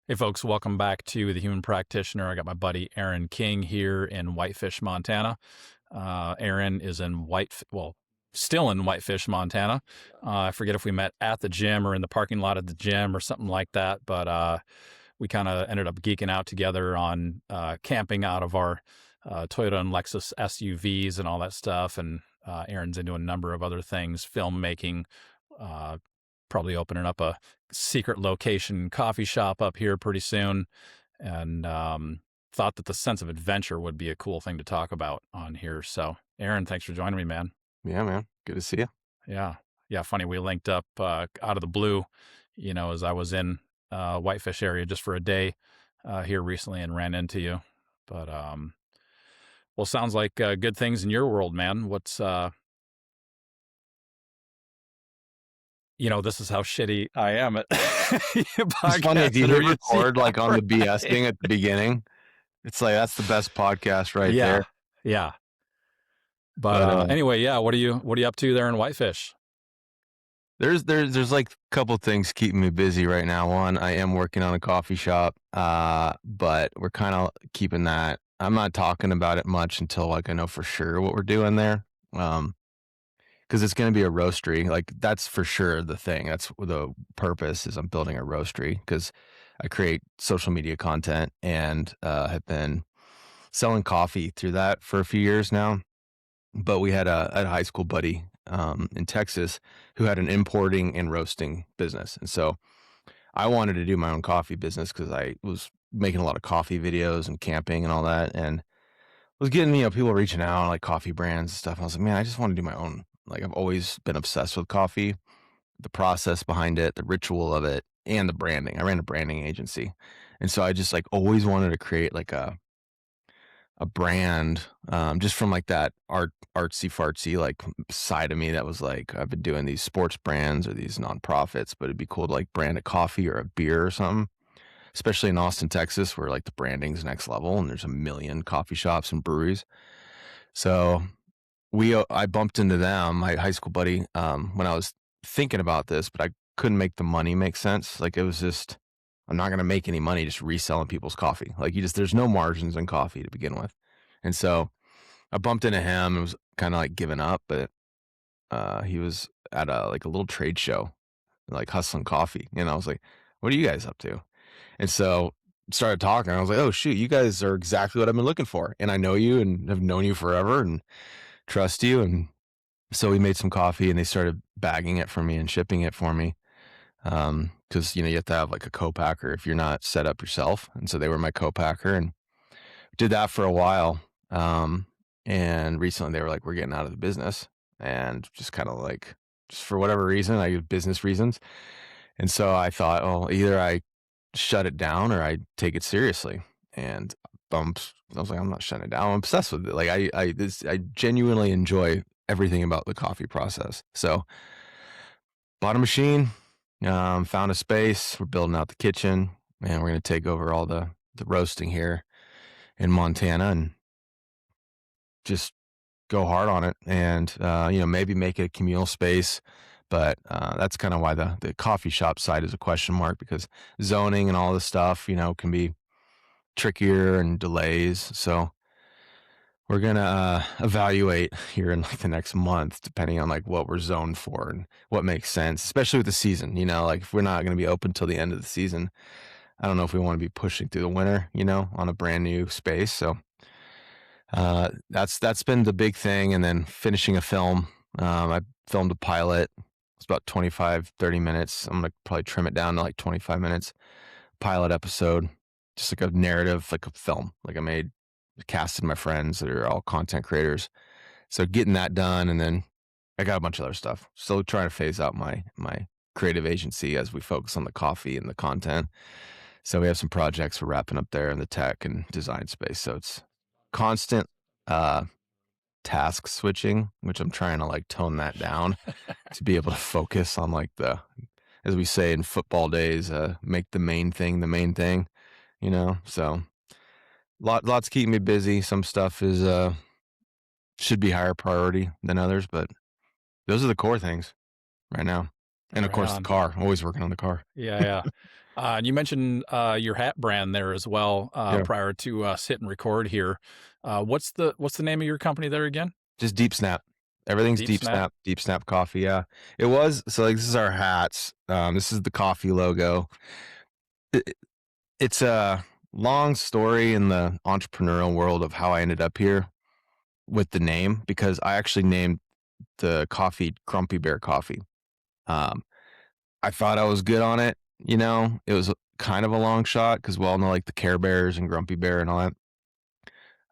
Hey folks, welcome back to The Human Practitioner. I got my buddy Aaron King here in Whitefish, Montana. Aaron is still in Whitefish, Montana. I forget if we met at the gym or in the parking lot at the gym or something like that, but we kind of ended up geeking out together on camping out of our Toyota and Lexus SUVs and all that stuff. And Aaron's into a number of other things, filmmaking, uh, probably opening up a secret location coffee shop up here pretty soon, and thought that the sense of adventure would be a cool thing to talk about on here. So, Aaron, thanks for joining me, man. Yeah, man. Good to see you. Yeah, yeah. Funny, we linked up out of the blue, as I was in Whitefish area just for a day here recently and ran into you. But well, sounds like good things in your world, man. What's this is how shitty I am at It's funny if you podcast hit interviews. record like on the BS Right. thing at the beginning. It's like that's the best podcast right Yeah, there. yeah. But But anyway, yeah. What are you up to there in Whitefish? there's like a couple things keeping me busy right now. One, I am working on a coffee shop, but we're kind of keeping that. I'm not talking about it much until like I know for sure what we're doing there. Because it's going to be a roastery. Like that's for sure the thing. That's the purpose is I'm building a roastery because I create social media content and have been selling coffee through that for a few years now. But we had a high school buddy in Texas who had an importing and roasting business. And so I wanted to do my own coffee business because I was making a lot of coffee videos and camping and all that. And was getting, people reaching out like coffee brands and stuff. I was like, man, I just want to do my own. Like I've always been obsessed with coffee, the process behind it, the ritual of it, and the branding. I ran a branding agency. And so I just like always wanted to create like a brand, just from like that artsy fartsy like side of me that was like I've been doing these sports brands or these nonprofits, but it'd be cool to like brand a coffee or a beer or something. Especially in Austin, Texas, where like the branding's next level and there's a million coffee shops and breweries. So I bumped into them, my high school buddy, when I was thinking about this, but I couldn't make the money make sense. Like it was just, I'm not going to make any money just reselling people's coffee. Like there's no margins in coffee to begin with. And so I bumped into him and was kind of like giving up, but he was at like a little trade show, like hustling coffee. And I was like, what are you guys up to? And so started talking. I was like, oh shoot, you guys are exactly what I've been looking for. And I know you and have known you forever and trust you. And so we made some coffee and they started bagging it for me and shipping it for me. Cause you have to have like a co-packer if you're not set up yourself. And so they were my co-packer and did that for a while. And recently they were like, we're getting out of the business and just kind of like, just for whatever reason, I use business reasons. And so I thought, oh, either I shut it down or I take it seriously. And I was like, I'm not shutting it down. I'm obsessed with it. Like I genuinely enjoy everything about the coffee process. So bought a machine, found a space. We're building out the kitchen and we're going to take over all the roasting here in Montana and just go hard on it and, maybe make it a communal space. But that's kind of why the coffee shop side is a question mark because zoning and all this stuff, can be trickier and delays. So we're going to evaluate here in like the next month, depending on like what we're zoned for and what makes sense, especially with the season, like if we're not going to be open till the end of the season, I don't know if we want to be pushing through the winter, on a brand new space. So that's been the big thing. And then finishing a film, I filmed a pilot. It's about 25, 30 minutes. I'm going to probably trim it down to like 25 minutes pilot episode, just like a narrative, like a film, like I casted my friends that are all content creators. So getting that done. And then I got a bunch of other stuff. Still trying to phase out my creative agency as we focus on the coffee and the content. So we have some projects we're wrapping up there in the tech and design space. So it's constant, uh, task switching, which I'm trying to like tone that down to be able to focus on like as we say in football days, make the main thing the main thing, So lots keeping me busy. Some stuff is should be higher priority than others, but those are the core things right now. And of Right course the on. car, always working on the car. Yeah, yeah. And you mentioned your hat brand there as well Yeah. prior to us hitting record here. What's the name of your company there again? Just Deep Snap. Everything's Deep Snap. Deep Snap coffee. Yeah. It was so like this is our hats. This is the coffee logo. It, it's a long story in the entrepreneurial world of how I ended up here with the name because I actually named the coffee Grumpy Bear Coffee. Um, I thought I was good on it. It was kind of a long shot because we all know like the Care Bears and Grumpy Bear and all that.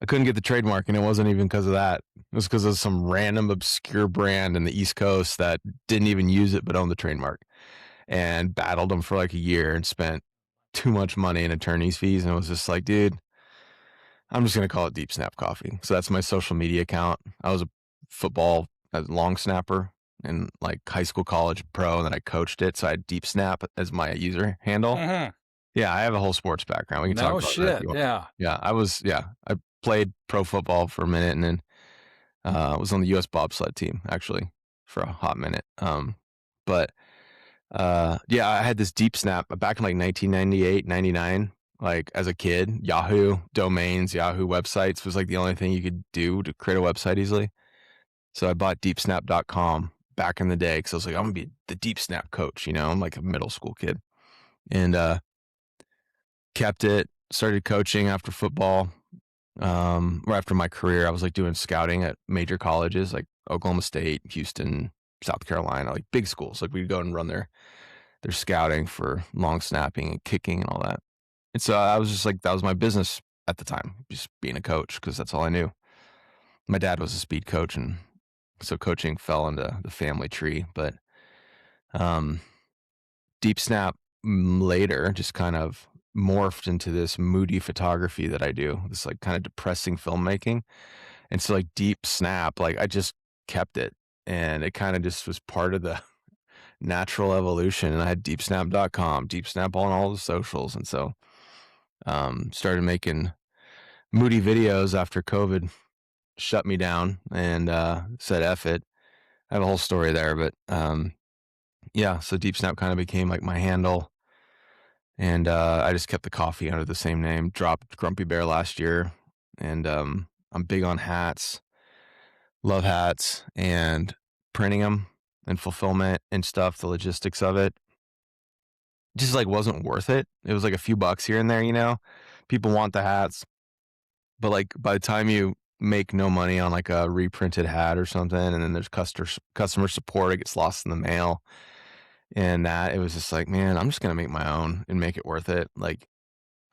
I couldn't get the trademark, and it wasn't even because of that. It was because of some random obscure brand in the East Coast that didn't even use it but owned the trademark, and battled them for like a year and spent too much money in attorney's fees. And it was just like, dude, I'm just gonna call it Deep Snap Coffee. So that's my social media account. I was a long snapper in like high school, college, pro, and then I coached it. So I had Deep Snap as my user handle. Hmm. Yeah, I have a whole sports background. We can talk No about that if shit. you want. Yeah. Yeah, I played pro football for a minute and then was on the US bobsled team actually for a hot minute. But yeah, I had this Deep Snap back in like 1998, 99. Like as a kid, Yahoo domains, Yahoo websites was like the only thing you could do to create a website easily. So I bought deepsnap.com back in the day because I was like, I'm gonna be the Deep Snap coach. I'm like a middle school kid, and kept it. Started coaching after football. Or after my career, I was like doing scouting at major colleges like Oklahoma State, Houston, South Carolina, like big schools. Like we'd go and run their scouting for long snapping and kicking and all that. And so I was just like, that was my business at the time, just being a coach because that's all I knew. My dad was a speed coach, and so coaching fell into the family tree. But um, Deep Snap later just kind of morphed into this moody photography that I do, this like kind of depressing filmmaking. And so like Deep Snap, like I just kept it, and it kind of just was part of the natural evolution. And I had deepsnap.com, Deep Snap on all the socials. And so started making moody videos after COVID shut me down and said F it. I have a whole story there, but yeah, so Deep Snap kind of became like my handle. And I just kept the coffee under the same name. Dropped Grumpy Bear last year, and I'm big on hats. Love hats and printing them and fulfillment and stuff. The logistics of it just like wasn't worth it. It was like a few bucks here and there. People want the hats, but like by the time you make no money on like a reprinted hat or something, and then there's customer support, it gets lost in the mail. And that it was just like, man, I'm just gonna make my own and make it worth it. Like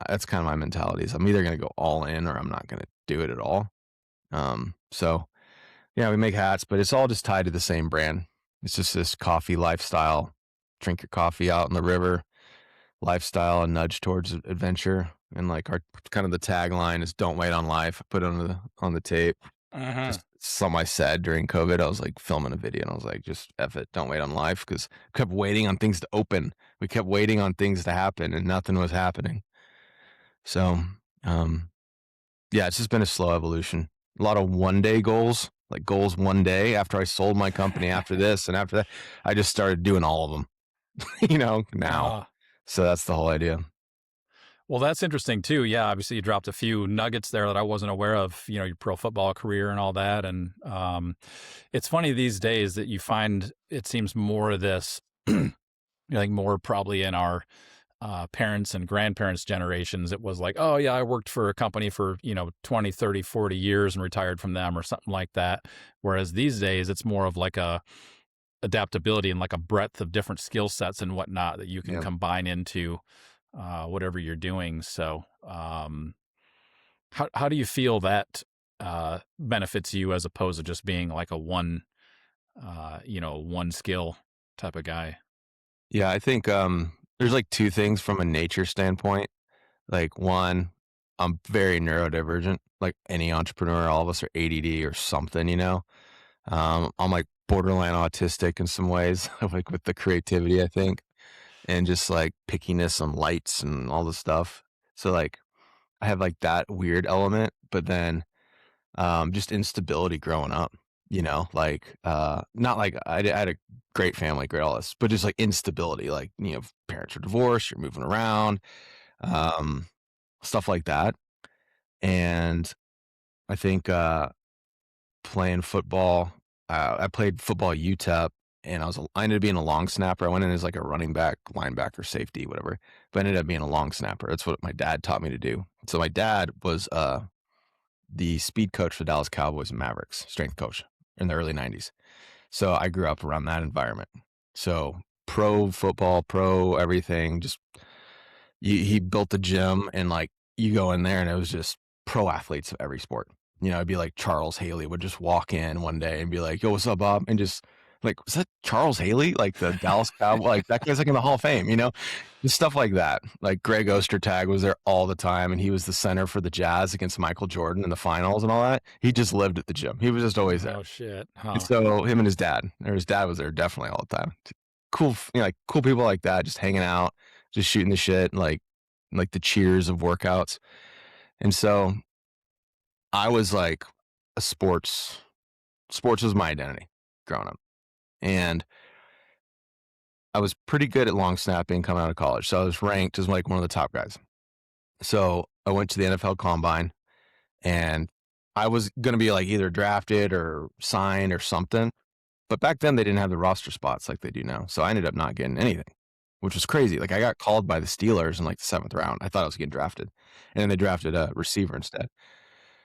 that's kind of my mentality is I'm either going to go all in or I'm not going to do it at all. So yeah, we make hats, but it's all just tied to the same brand. It's just this coffee lifestyle, drink your coffee out in the river lifestyle, and nudge towards adventure. And like our kind of the tagline is "Don't wait on life." I put it on the tape. Hmm. Just something I said during COVID. I was like filming a video, and I was like, "Just F it, don't wait on life," because we kept waiting on things to open. We kept waiting on things to happen, and nothing was happening. So, um, yeah, it's just been a slow evolution. A lot of one day goals, like goals one day after I sold my company, after this and after that. I just started doing all of them, now. Uh, So that's the whole idea. well, that's interesting too. Yeah, obviously you dropped a few nuggets there that I wasn't aware of. Your pro football career and all that, and it's funny these days that you find it seems more of this, like more probably in our parents and grandparents generations. It was like, oh yeah, I worked for a company for 20, 30, 40 years and retired from them or something like that. Whereas these days it's more of like a adaptability and like a breadth of different skill sets and whatnot that you can Yeah. combine into whatever you're doing. So how do you feel that benefits you as opposed to just being like a one skill type of guy? Yeah. I think, there's like two things from a nature standpoint. Like one, I'm very neurodivergent, like any entrepreneur, all of us are ADD or something. I'm like borderline autistic in some ways, like with the creativity, I think, and just like pickiness and lights and all the stuff. So like I have like that weird element, but then just instability growing up. like, not like I had a great family, great all this, but just like instability, like, parents are divorced, you're moving around, um, stuff like that. And I think, playing football, I played football UTEP and I ended up being a long snapper. I went in as like a running back, linebacker, safety, whatever, but I ended up being a long snapper. That's what my dad taught me to do. So my dad was, the speed coach for Dallas Cowboys and Mavericks, strength coach in the early 90s. So I grew up around that environment. So pro football, pro everything, just he built the gym and like you go in there and it was just pro athletes of every sport. It'd be like Charles Haley would just walk in one day and be like, "Yo, what's up, Bob?" And just like, "Was that Charles Haley? Like the Dallas Cowboy? Like that guy's like in the Hall of Fame, Just stuff like that. Like Greg Ostertag was there all the time, and he was the center for the Jazz against Michael Jordan in the finals and all that. He just lived at the gym. He was just always there. Oh shit. And Huh. so him and his dad, or his dad was there definitely all the time. Cool, like cool people like that, just hanging out, just shooting the shit, like the cheers of workouts. And so I was like a sports was my identity growing up. And I was pretty good at long snapping coming out of college. So I was ranked as like one of the top guys. So I went to the NFL combine and I was going to be like either drafted or signed or something. But back then they didn't have the roster spots like they do now. So I ended up not getting anything, which was crazy. Like I got called by the Steelers in like the 7th round. I thought I was getting drafted. And then they drafted a receiver instead.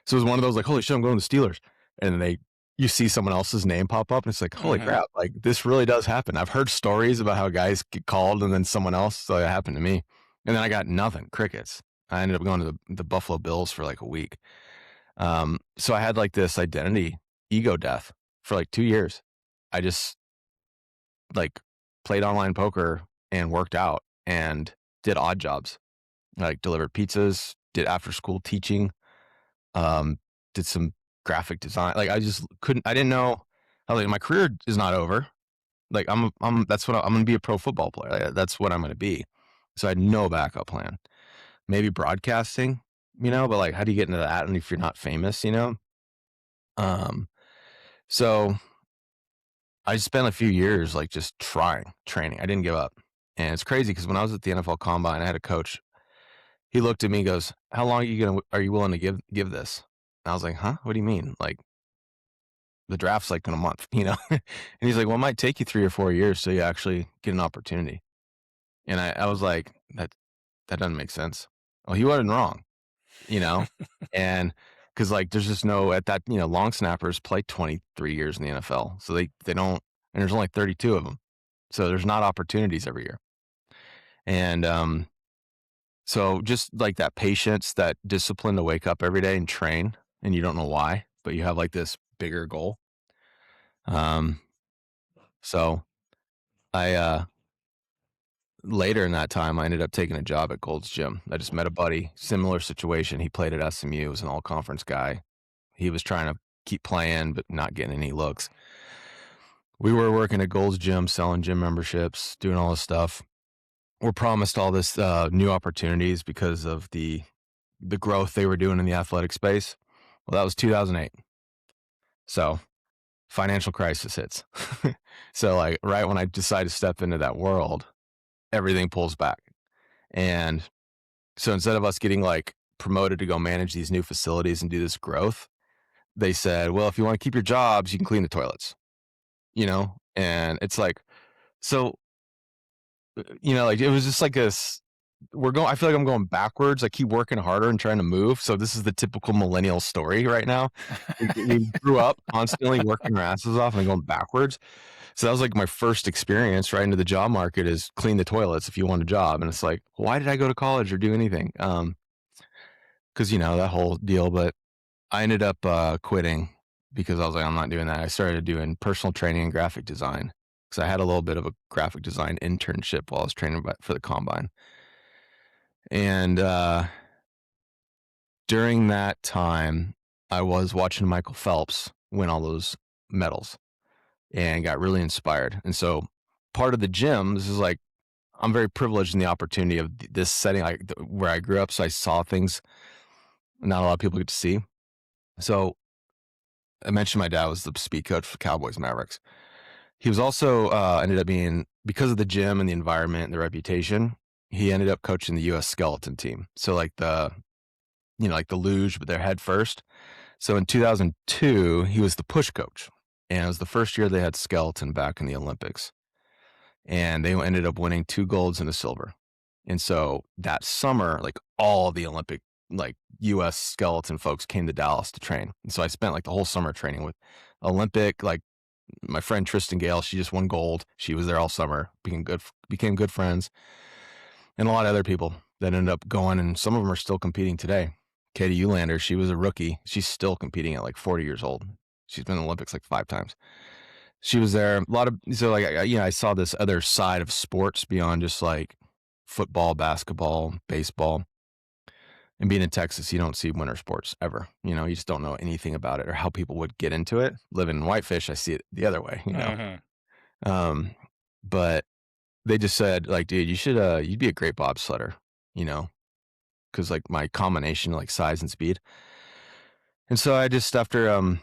So it was one of those like, holy shit, I'm going to the Steelers. And then you see someone else's name pop up and it's like, holy Mhm. crap, like this really does happen. I've heard stories about how guys get called and then someone else. So it happened to me. And then I got nothing, crickets. I ended up going to the Buffalo Bills for like a week. So I had like this identity ego death for like 2 years. I just like played online poker and worked out and did odd jobs, like delivered pizzas, did after school teaching, um, did some graphic design. Like I just couldn't. I didn't know. I was like, my career is not over. Like That's what I'm going to be a pro football player. Like, that's what I'm going to be. So I had no backup plan. Maybe broadcasting, but like, how do you get into that? And if you're not famous. Um, so I spent a few years like just training. I didn't give up. And it's crazy because when I was at the NFL Combine, I had a coach. He looked at me, and goes, "How long are you willing to give this?" And I was like, "Huh? What do you mean? Like the draft's like in a month, And he's like, "Well, it might take you 3 or 4 years so you actually get an opportunity." And I was like, that doesn't make sense. Well, he wasn't wrong, you know, and because like there's just no at that long snappers play 23 years in the NFL, so they don't, and there's only 32 of them, so there's not opportunities every year, and so just like that patience, that discipline to wake up every day and train, and you don't know why, but you have like this bigger goal. Um, so I later in that time, I ended up taking a job at Gold's Gym. I just met a buddy, similar situation. He played at SMU, was an all conference guy. He was trying to keep playing, but not getting any looks. We were working at Gold's Gym, selling gym memberships, doing all this stuff. We're promised all this new opportunities because of the growth they were doing in the athletic space. Well, that was 2008. So financial crisis hits. So like right when I decide to step into that world, everything pulls back. And so instead of us getting like promoted to go manage these new facilities and do this growth, they said, well, if you want to keep your jobs, you can clean the toilets. And it's like, so, like it was just like I feel like I'm going backwards. I keep working harder and trying to move. So this is the typical millennial story right now. We grew up constantly working our asses off and going backwards. So that was like my first experience right into the job market is clean the toilets if you want a job. And it's like, why did I go to college or do anything? Cause that whole deal, but I ended up, quitting because I was like, I'm not doing that. I started doing personal training and graphic design because I had a little bit of a graphic design internship while I was training for the combine. And, during that time, I was watching Michael Phelps win all those medals and got really inspired. And so part of the gym, this is like, I'm very privileged in the opportunity of this setting, like where I grew up. So I saw things not a lot of people get to see. So I mentioned my dad was the speed coach for Cowboys Mavericks. He was also ended up being, because of the gym and the environment and the reputation, he ended up coaching the U.S. skeleton team. So like like the luge, but their head first. So in 2002, he was the push coach, and it was the first year they had skeleton back in the Olympics, and they ended up winning 2 golds and a silver. And so that summer, like all the Olympic, like U.S. skeleton folks came to Dallas to train. And so I spent like the whole summer training with Olympic, like my friend Tristan Gale. She just won gold. She was there all summer, became good friends, and a lot of other people that ended up going, and some of them are still competing today. Katie Ulander, she was a rookie. She's still competing at like 40 years old. She's been in the Olympics like 5 times. She was there. A lot of, so like, I saw this other side of sports beyond just like football, basketball, baseball. And being in Texas, you don't see winter sports ever. You just don't know anything about it or how people would get into it. Living in Whitefish, I see it the other way, But they just said, like, dude, you'd be a great bobsledder, because like my combination, like size and speed. And so I just, after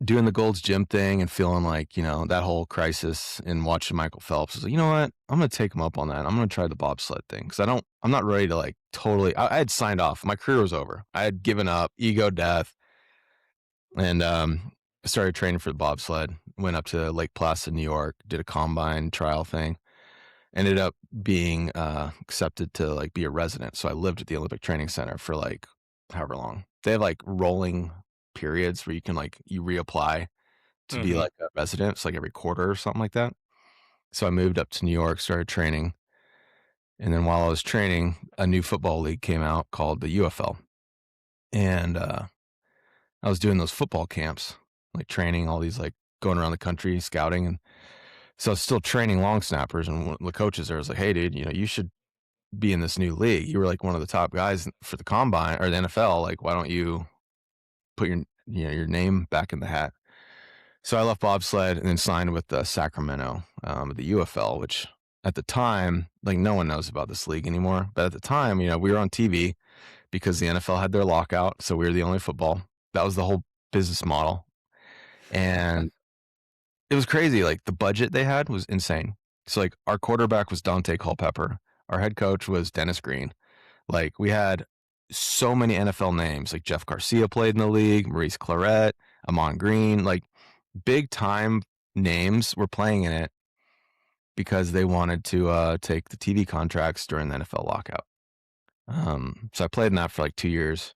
doing the Gold's Gym thing and feeling like, that whole crisis and watching Michael Phelps, I was like, you know what? I'm going to take him up on that. I'm going to try the bobsled thing. Cause I'm not ready to like totally, I had signed off. My career was over. I had given up, ego death. And, started training for the bobsled, went up to Lake Placid, New York, did a combine trial thing, ended up being, accepted to like be a resident. So I lived at the Olympic Training Center for like however long. They have like rolling periods where you can like, you reapply to be like a resident. It's like every quarter or something like that. So I moved up to New York, started training. And then while I was training, a new football league came out called the UFL. And I was doing those football camps, like training all these, like going around the country, scouting. And so I was still training long snappers. And one of the coaches there was like, hey, dude, you should be in this new league. You were like one of the top guys for the combine or the NFL. Like, why don't you put your name back in the hat? So I left bobsled and then signed with Sacramento, the UFL, which at the time, like no one knows about this league anymore. But at the time, we were on TV because the NFL had their lockout. So we were the only football. That was the whole business model. And it was crazy. Like the budget they had was insane. So like our quarterback was Dante Culpepper. Our head coach was Dennis Green. Like we had so many NFL names. Like Jeff Garcia played in the league, Maurice Claret, Amon Green, like big time names were playing in it because they wanted to take the TV contracts during the NFL lockout. So I played in that for like 2 years.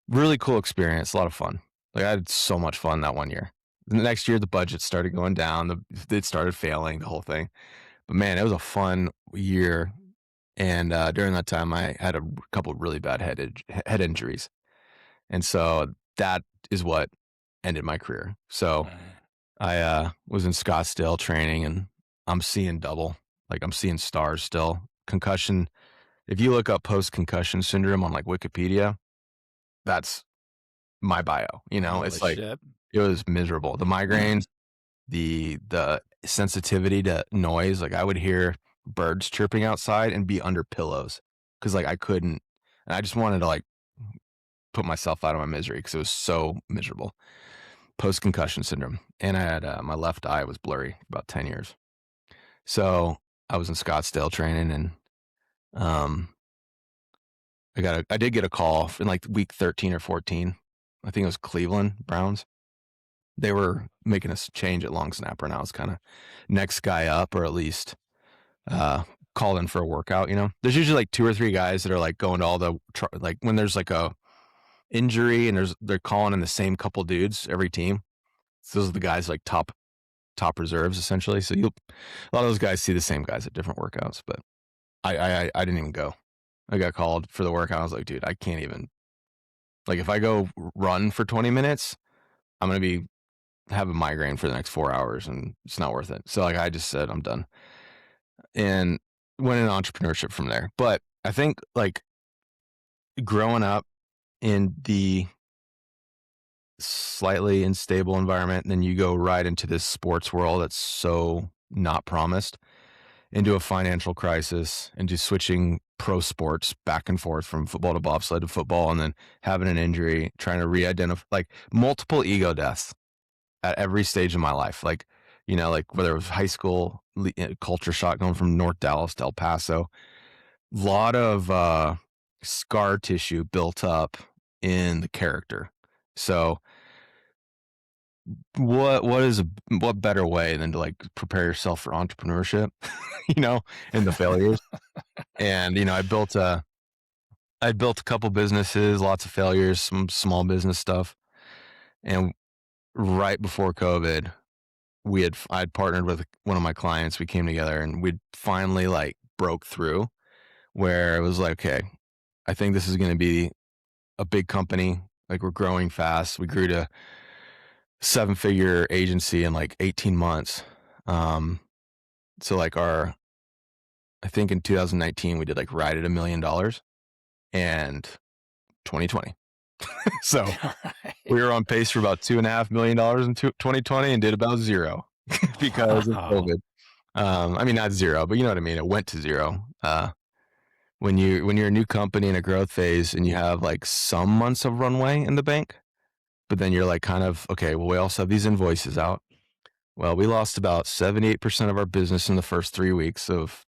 Really cool experience, a lot of fun. Like I had so much fun that 1 year. The next year, the budget started going down. It started failing, the whole thing. But man, it was a fun year. And during that time, I had a couple of really bad head injuries. And so that is what ended my career. So I was in Scottsdale training, and I'm seeing double. Like I'm seeing stars still. Concussion. If you look up post-concussion syndrome on like Wikipedia, that's my bio. Holy It's like shit. it was miserable. The migraines, the sensitivity to noise. Like I would hear birds chirping outside and be under pillows because like I couldn't. And I just wanted to like put myself out of my misery because it was so miserable. Post-concussion syndrome. And I had my left eye was blurry for about 10 years. So I was in Scottsdale training, and I did get a call in like week 13 or 14. I think it was Cleveland Browns. They were making a change at long snapper, and I was kind of next guy up, or at least called in for a workout. There's usually like 2 or 3 guys that are like going to all the like when there's like a injury and they're calling in the same couple dudes every team. So those are the guys like top reserves essentially. So a lot of those guys see the same guys at different workouts. But I didn't even go. I got called for the workout. I was like, dude, I can't even. Like if I go run for 20 minutes, I'm gonna be have a migraine for the next 4 hours, and it's not worth it. So like I just said I'm done, and went in entrepreneurship from there. But I think like growing up in the slightly unstable environment, and then you go right into this sports world that's so not promised, into a financial crisis, into switching pro sports back and forth from football to bobsled to football, and then having an injury, trying to re-identify, like multiple ego deaths at every stage of my life. Like, like whether it was high school, culture shock going from North Dallas to El Paso, lot of scar tissue built up in the character. So what better way than to like prepare yourself for entrepreneurship, and the failures. And I built a couple businesses, lots of failures, some small business stuff. And right before COVID, I'd partnered with one of my clients. We came together and we'd finally like broke through where it was like, okay, I think this is going to be a big company. Like we're growing fast. We grew to 7-figure agency in like 18 months. So like I think in 2019 we did like right at $1 million, and 2020. So we were on pace for about $2.5 million in 2020 and did about zero because of COVID. I mean, not zero, but you know what I mean? It went to zero. When you're a new company in a growth phase and you have like some months of runway in the bank, but then you're like kind of, okay, well, we also have these invoices out. Well, we lost about 78% of our business in the first 3 weeks of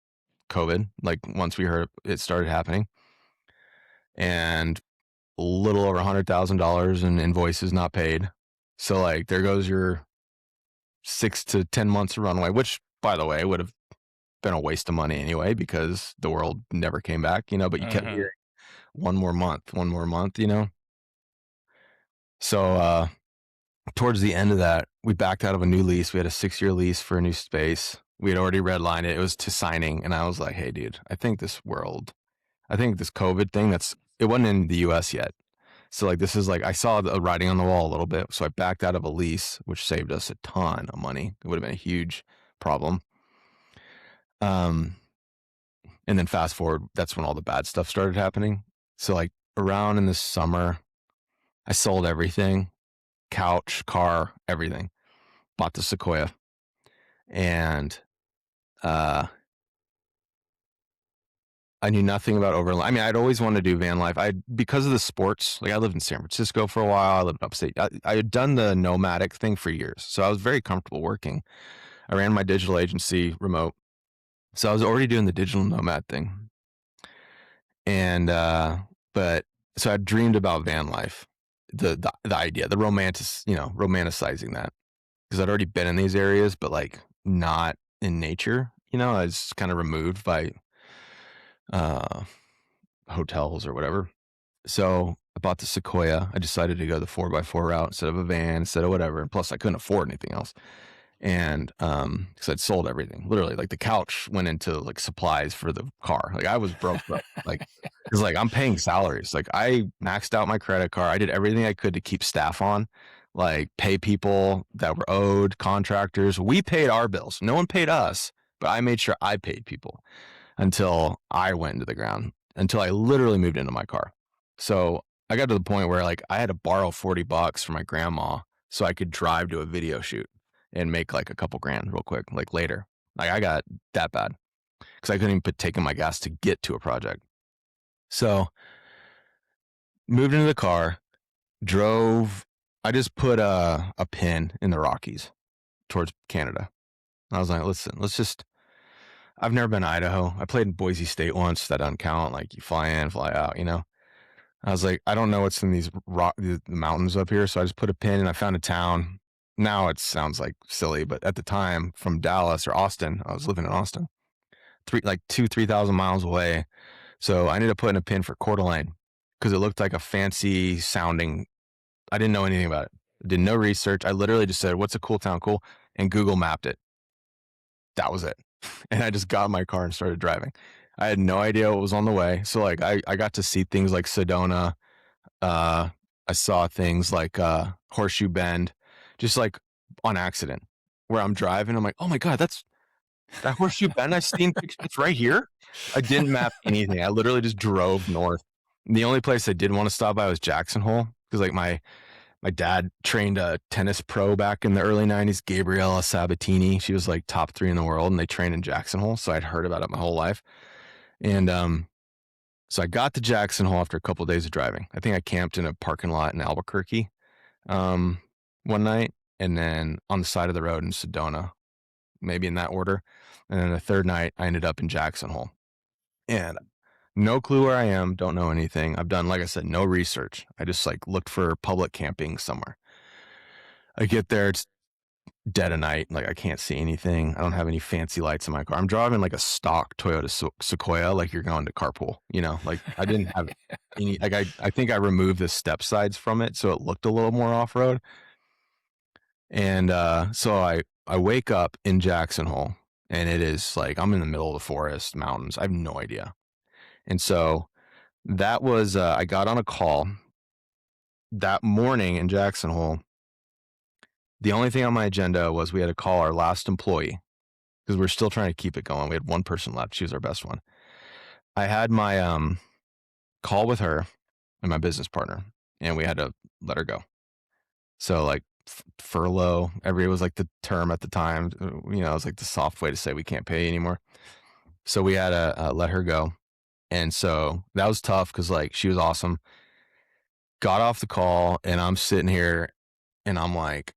COVID, like once we heard it started happening, and a little over $100,000 in invoices not paid. So like there goes your 6 to 10 months of runway, which by the way would have been a waste of money anyway because the world never came back, but you kept hearing one more month. So towards the end of that, we backed out of a new lease. We had a 6-year lease for a new space. We had already redlined it. It was to signing. And I was like, hey, dude, I think this COVID thing it wasn't in the US yet. So like, this is like, I saw the writing on the wall a little bit. So I backed out of a lease, which saved us a ton of money. It would have been a huge problem. And then fast forward, that's when all the bad stuff started happening. So like around in the summer, I sold everything, couch, car, everything, bought the Sequoia. And, I knew nothing about overland. I mean, I'd always wanted to do van life. Because of the sports, like I lived in San Francisco for a while. I lived upstate. I had done the nomadic thing for years. So I was very comfortable working. I ran my digital agency remote. So I was already doing the digital nomad thing. And, so I dreamed about van life, the idea, the romanticizing that, because I'd already been in these areas, but like not in nature, I was kind of removed by, hotels or whatever. So I bought the Sequoia. I decided to go the 4x4 route instead of a van, instead of whatever. And plus I couldn't afford anything else. And, cause I'd sold everything, literally. Like the couch went into like supplies for the car. Like I was broke, like, cause like I'm paying salaries. Like I maxed out my credit card. I did everything I could to keep staff on, like pay people that were owed, contractors. We paid our bills. No one paid us, but I made sure I paid people until I went into the ground, until I literally moved into my car. So I got to the point where like I had to borrow $40 from my grandma so I could drive to a video shoot and make like a couple grand real quick, like later. Like I got that bad because I couldn't even take in my gas to get to a project. So moved into the car, drove. I just put a pin in the Rockies towards Canada. I was like, listen, I've never been to Idaho. I played in Boise State once. That doesn't count. Like you fly in, fly out, I was like, I don't know what's in the mountains up here. So I just put a pin and I found a town. Now it sounds like silly, but at the time from Dallas or Austin, I was living in Austin, 3,000 miles away. So I ended up putting a pin for Coeur d'Alene because it looked like a fancy sounding. I didn't know anything about it. I did no research. I literally just said, what's a cool town? Cool. And Google mapped it. That was it. And I just got in my car and started driving. I had no idea what was on the way. So like I got to see things like Sedona. I saw things like Horseshoe Bend, just like on accident, where I'm driving. I'm like, oh my God, that's that Horseshoe Bend I've seen pictures. It's right here. I didn't map anything. I literally just drove north. And the only place I did want to stop by was Jackson Hole because like my dad trained a tennis pro back in the early 90s, Gabriella Sabatini. She was like top 3 in the world and they trained in Jackson Hole. So I'd heard about it my whole life. And So I got to Jackson Hole after a couple of days of driving. I think I camped in a parking lot in Albuquerque um, one night, and then on the side of the road in Sedona, maybe in that order. And then the third night, I ended up in Jackson Hole. And no clue where I am, don't know anything. I've done, like I said, no research. I just like looked for public camping somewhere. I get there, it's dead of night. Like I can't see anything. I don't have any fancy lights in my car. I'm driving like a stock Toyota Sequoia, like you're going to carpool, like I didn't have any, like I think I removed the step sides from it. So it looked a little more off road. And so I wake up in Jackson Hole and it is like, I'm in the middle of the forest, mountains. I have no idea. And so that was, I got on a call that morning in Jackson Hole. The only thing on my agenda was we had to call our last employee because we're still trying to keep it going. We had one person left. She was our best one. I had my call with her and my business partner, and we had to let her go. So like furlough, it was like the term at the time. It was like the soft way to say we can't pay you anymore. So we had to let her go, and so that was tough because like she was awesome. Got off the call, and I'm sitting here, and I'm like,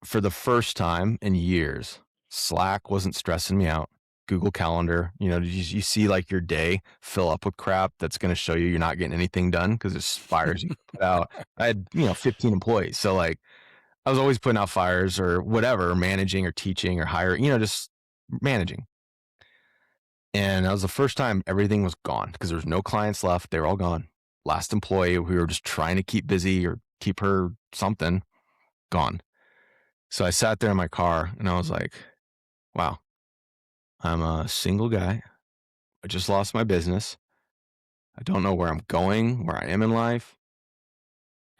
for the first time in years, Slack wasn't stressing me out. Google Calendar, you see like your day fill up with crap that's going to show you you're not getting anything done because it's fires you put out. I had, 15 employees. So like I was always putting out fires or whatever, managing or teaching or hiring, just managing. And that was the first time everything was gone because there was no clients left. They were all gone. Last employee, we were just trying to keep busy or keep her something, gone. So I sat there in my car and I was like, wow, I'm a single guy. I just lost my business. I don't know where I'm going, where I am in life.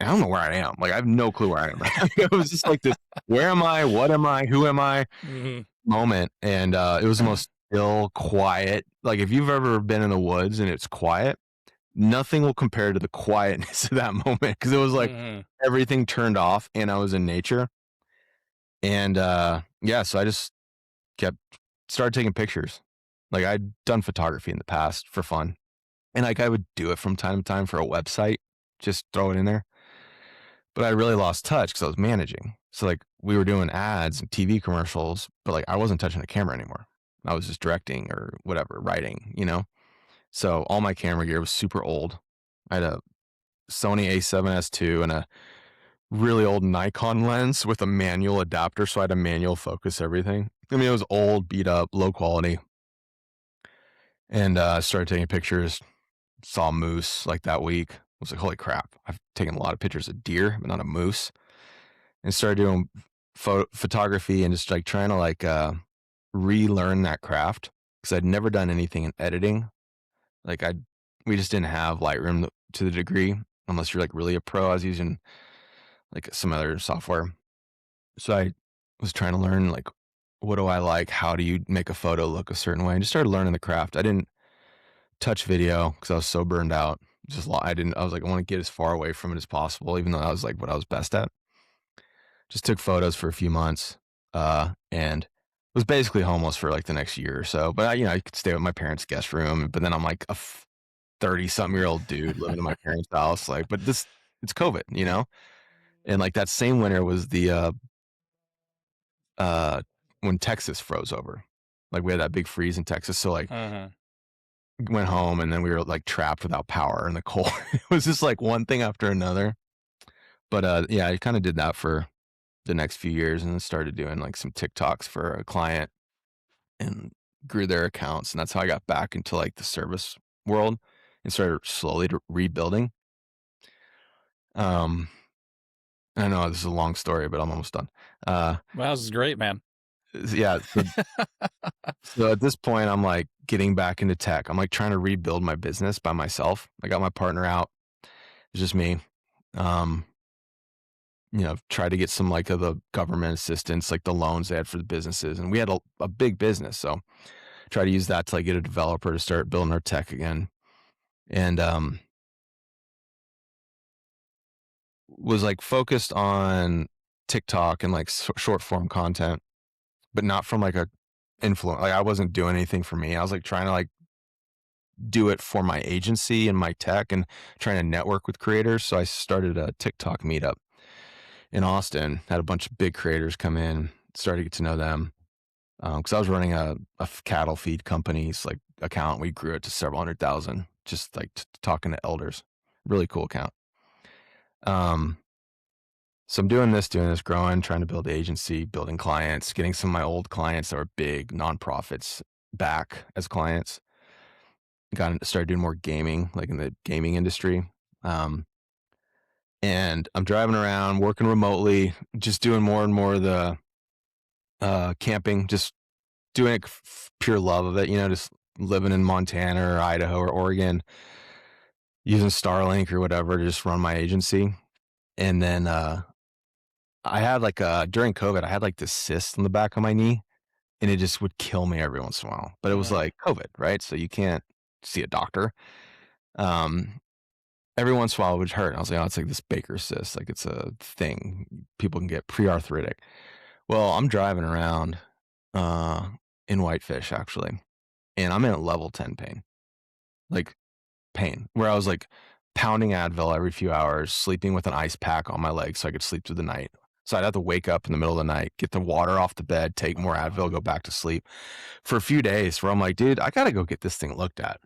I don't know where I am. Like, I have no clue where I am. It was just like this, where am I? What am I? Who am I? Mhm. Moment. And it was the most still, quiet. Like, if you've ever been in the woods and it's quiet, nothing will compare to the quietness of that moment because it was like Mhm. everything turned off and I was in nature. And yeah, so I just started taking pictures. Like I'd done photography in the past for fun. And like I would do it from time to time for a website, just throw it in there. But I really lost touch because I was managing. So like we were doing ads and TV commercials, but like I wasn't touching the camera anymore. I was just directing or whatever, writing. So all my camera gear was super old. I had a Sony A7S II and a really old Nikon lens with a manual adapter. So I had to manual focus everything. I mean, it was old, beat up, low quality. And I started taking pictures, saw a moose like that week. I was like, holy crap, I've taken a lot of pictures of deer, but not a moose. And started doing photography and just like trying to like relearn that craft because I'd never done anything in editing. Like we just didn't have Lightroom to the degree unless you're like really a pro. I was using like some other software. So I was trying to learn like, what do I like? How do you make a photo look a certain way? And just started learning the craft. I didn't touch video because I was so burned out. I was like, I want to get as far away from it as possible, even though that was like what I was best at. Just took photos for a few months, and was basically homeless for like the next year or so. But I could stay with my parents' guest room. But then I'm like a 30-something-year-old dude living in my parents' house. Like, but it's COVID. And like that same winter was the when Texas froze over. Like we had that big freeze in Texas. So like Mhm. went home and then we were like trapped without power in the cold. It was just like one thing after another. But yeah, I kind of did that for the next few years and then started doing like some TikToks for a client and grew their accounts. And that's how I got back into like the service world and started slowly rebuilding. Um, I know this is a long story, but I'm almost done. Well, this is great, man. Yeah. So at this point, I'm like getting back into tech. I'm like trying to rebuild my business by myself. I got my partner out. It's just me. Um, tried to get some like of the government assistance, like the loans they had for the businesses. And we had a big business. So try to use that to like get a developer to start building our tech again. And was like focused on TikTok and like short form content, but not from like a influence. Like I wasn't doing anything for me. I was like trying to like do it for my agency and my tech and trying to network with creators. So I started a TikTok meetup in Austin, had a bunch of big creators come in, started to get to know them. Because I was running a cattle feed company's like account. We grew it to several 100,000, just like talking to elders. Really cool account. So I'm doing this, growing, trying to build the agency, building clients, getting some of my old clients that were big nonprofits back as clients. Started doing more gaming, like in the gaming industry. And I'm driving around, working remotely, just doing more and more of the camping, just doing it pure love of it, just living in Montana or Idaho or Oregon, using Starlink or whatever to just run my agency. And then I had during COVID, I had like this cyst on the back of my knee, and it just would kill me every once in a while. But it was like COVID, right? So you can't see a doctor. Every once in a while it would hurt. I was like, oh, it's like this Baker's cyst. Like it's a thing. People can get pre-arthritic. Well, I'm driving around in Whitefish actually, and I'm in a level 10 pain. Like pain, where I was like pounding Advil every few hours, sleeping with an ice pack on my leg so I could sleep through the night. So I'd have to wake up in the middle of the night, get the water off the bed, take more Advil, go back to sleep for a few days where I'm like, dude, I got to go get this thing looked at.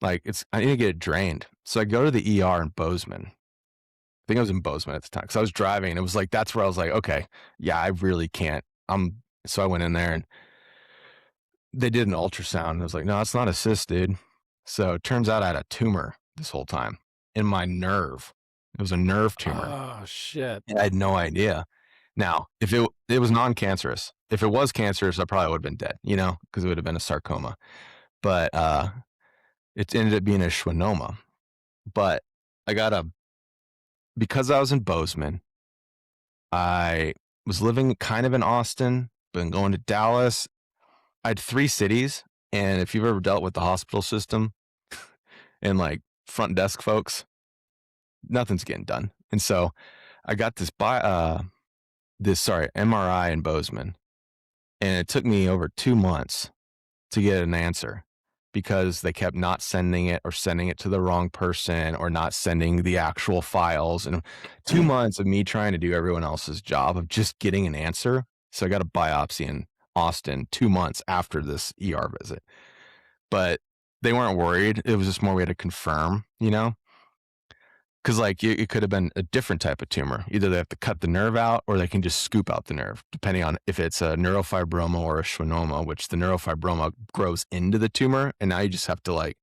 Like I need to get it drained. So I go to the ER in Bozeman. I think I was in Bozeman at the time because I was driving and it was like, that's where I was like, okay, yeah, I really can't. So I went in there and they did an ultrasound and I was like, no, it's not a cyst, dude. So it turns out I had a tumor this whole time in my nerve. It was a nerve tumor. Oh shit! And I had no idea. Now, if it was non-cancerous, if it was cancerous, I probably would have been dead, because it would have been a sarcoma. But it ended up being a schwannoma. But because I was in Bozeman, I was living kind of in Austin, been going to Dallas. I had 3 cities, and if you've ever dealt with the hospital system and like front desk folks, nothing's getting done. And so I got this MRI in Bozeman, and it took me over 2 months to get an answer because they kept not sending it or sending it to the wrong person or not sending the actual files. And 2 months of me trying to do everyone else's job of just getting an answer. So I got a biopsy in Austin 2 months after this ER visit, but they weren't worried. It was just more we had to confirm, because like it could have been a different type of tumor. Either they have to cut the nerve out or they can just scoop out the nerve, depending on if it's a neurofibroma or a schwannoma, which the neurofibroma grows into the tumor. And now you just have to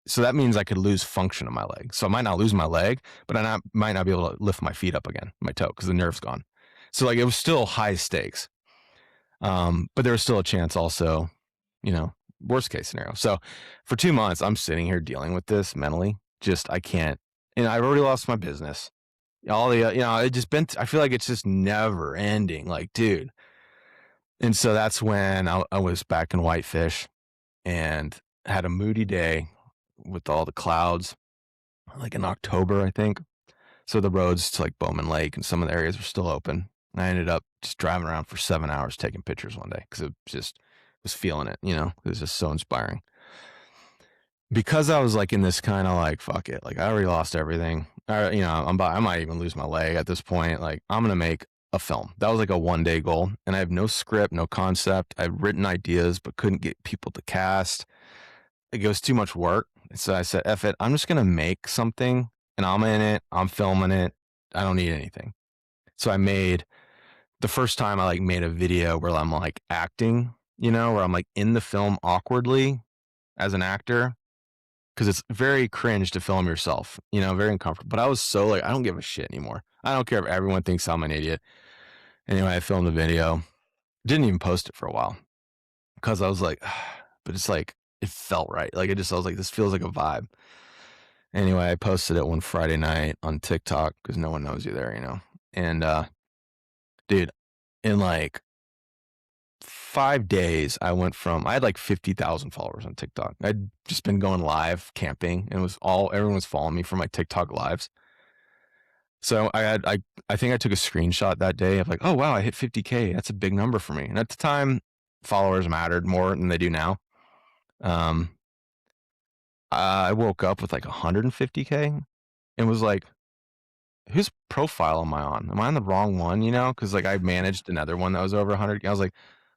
so that means I could lose function of my leg. So I might not lose my leg, but might not be able to lift my feet up again, my toe, because the nerve's gone. So it was still high stakes. But there was still a chance also, worst case scenario. So for 2 months, I'm sitting here dealing with this mentally. I can't. And I've already lost my business. All the, I feel like it's just never ending. Like, dude. And so that's when I was back in Whitefish and had a moody day with all the clouds, like in October, I think. So the roads to like Bowman Lake and some of the areas were still open. And I ended up just driving around for 7 hours taking pictures one day because it just was feeling it, it was just so inspiring. Because I was like in this kind of like, fuck it, like I already lost everything. I might even lose my leg at this point. Like I'm going to make a film. That was like a 1-day goal. And I have no script, no concept. I've written ideas, but couldn't get people to cast. It was too much work. So I said, F it, I'm just going to make something and I'm in it. I'm filming it. I don't need anything. So I made the first time I made a video where I'm like acting, where I'm like in the film awkwardly as an actor. Cause it's very cringe to film yourself, very uncomfortable. But I was so I don't give a shit anymore. I don't care if everyone thinks I'm an idiot. Anyway, I filmed the video. Didn't even post it for a while because I was like, but it's like, it felt right. I was like, this feels like a vibe. Anyway, I posted it one Friday night on TikTok because no one knows you there, And, dude, in 5 days, I had 50,000 followers on TikTok. I'd just been going live camping and everyone was following me for my TikTok lives. So I think I took a screenshot that day of oh, wow, I hit 50K. That's a big number for me. And at the time, followers mattered more than they do now. I woke up with like 150K and was like, whose profile am I on? Am I on the wrong one? You know, because like I managed another one that was over 100. I was like,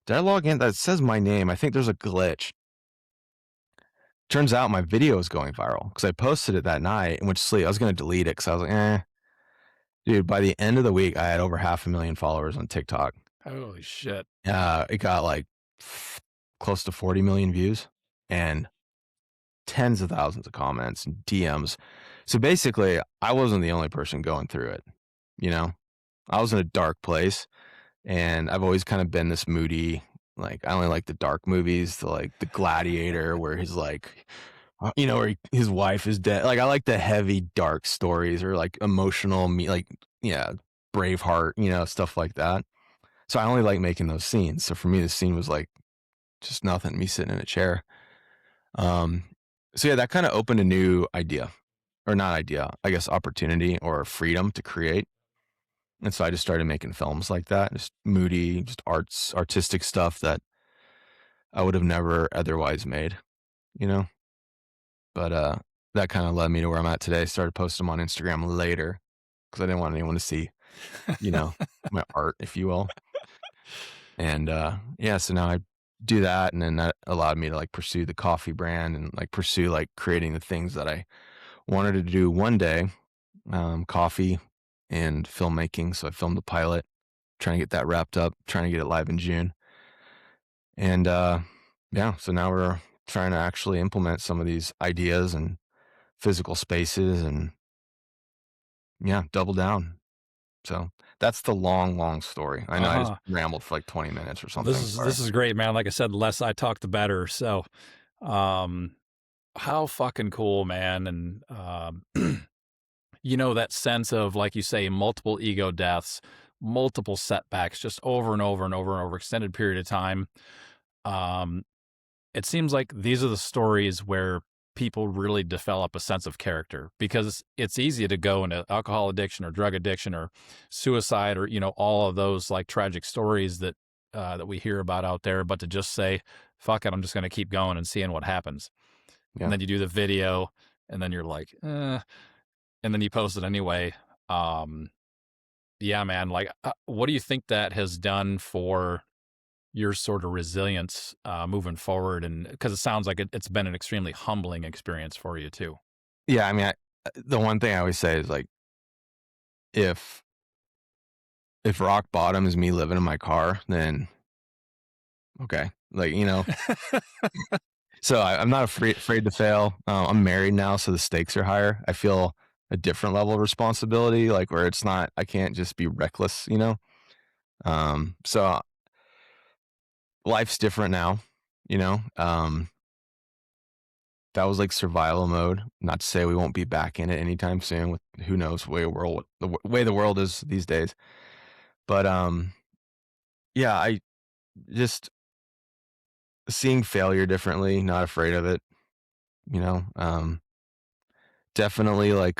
did I log in? That says my name. I think there's a glitch. Turns out my video is going viral because I posted it that night and went to sleep. I was going to delete it because I was like, dude, by the end of the week, I had over 500,000 followers on TikTok. Holy shit. It got like close to 40 million views and tens of thousands of comments and DMs. So basically, I wasn't the only person going through it. You know, I was in a dark place and I've always kind of been this moody, like, I only like the dark movies, like The Gladiator, where he's like, where his wife is dead. Like, I like the heavy, dark stories or like emotional, like, yeah, Braveheart, stuff like that. So I only like making those scenes. So for me, the scene was like just nothing, me sitting in a chair. Um, so yeah, that kind of opened a new idea, or not idea, I guess opportunity or freedom to create. And so I just started making films like that, just moody, just artistic stuff that I would have never otherwise made, you know? But that kind of led me to where I'm at today. Started posting them on Instagram later because I didn't want anyone to see, you know, my art, if you will. And yeah, so now I do that, and then that allowed me to like pursue the coffee brand and like pursue like creating the things that I wanted to do one day, coffee and filmmaking. So I filmed the pilot, trying to get that wrapped up, trying to get it live in June. And yeah, so now we're trying to actually implement some of these ideas and physical spaces and yeah, double down. So that's the long, long story. I know I just Uh-huh. rambled for like 20 minutes or Well, this something. is Sorry. this is great, man. Like I said, the less I talk, the better. So, um, how fucking cool, man. And, that sense of, like you say, multiple ego deaths, multiple setbacks, just over and over and over and over extended period of time. Um, it seems like these are the stories where people really develop a sense of character, because it's easy to go into alcohol addiction or drug addiction or suicide or all of those like tragic stories that we hear about out there, but to just say fuck it, I'm just going to keep going and seeing what happens. And Yeah. then you do the video and then you're like and then you post it anyway. um yeah, man, like what do you think that has done for your sort of resilience moving forward? And because it sounds like it's been an extremely humbling experience for you too. Yeah. I mean, the one thing I always say is like, if rock bottom is me living in my car, then okay, like So I'm not afraid to fail. I'm married now, so the stakes are higher. I feel a different level of responsibility, like where it's not, I can't just be reckless. So life's different now, you know. That was like survival mode. Not to say we won't be back in it anytime soon. With who knows the way the world is these days. But yeah, I just seeing failure differently, not afraid of it. You know, definitely like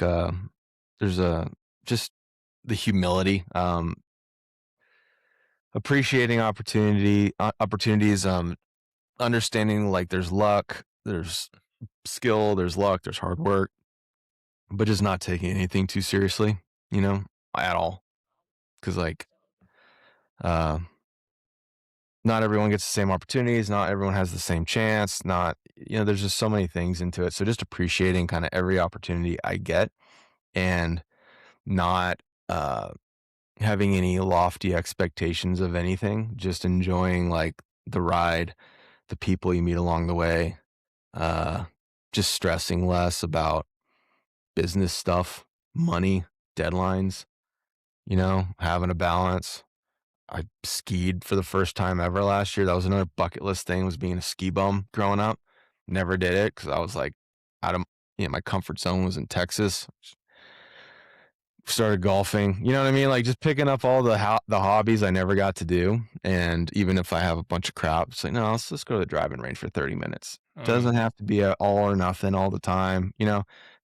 there's a just the humility, appreciating opportunities, understanding like there's luck, there's skill, there's luck, there's hard work, but just not taking anything too seriously, you know, at all. Because like uh, not everyone gets the same opportunities, not everyone has the same chance, not there's just so many things into it. So just appreciating kind of every opportunity I get and not uh having any lofty expectations of anything, just enjoying like the ride, the people you meet along the way, uh, just stressing less about business stuff, money, deadlines, having a balance. I skied for the first time ever last year. That was another bucket list thing, was being a ski bum growing up. Never did it because I was like out of my comfort zone was in Texas. Started golfing, you know what I mean? Like just picking up all the hobbies I never got to do. And even if I have a bunch of crap, it's like, no, let's just go to the driving range for 30 minutes. Mm. Doesn't have to be a all or nothing all the time,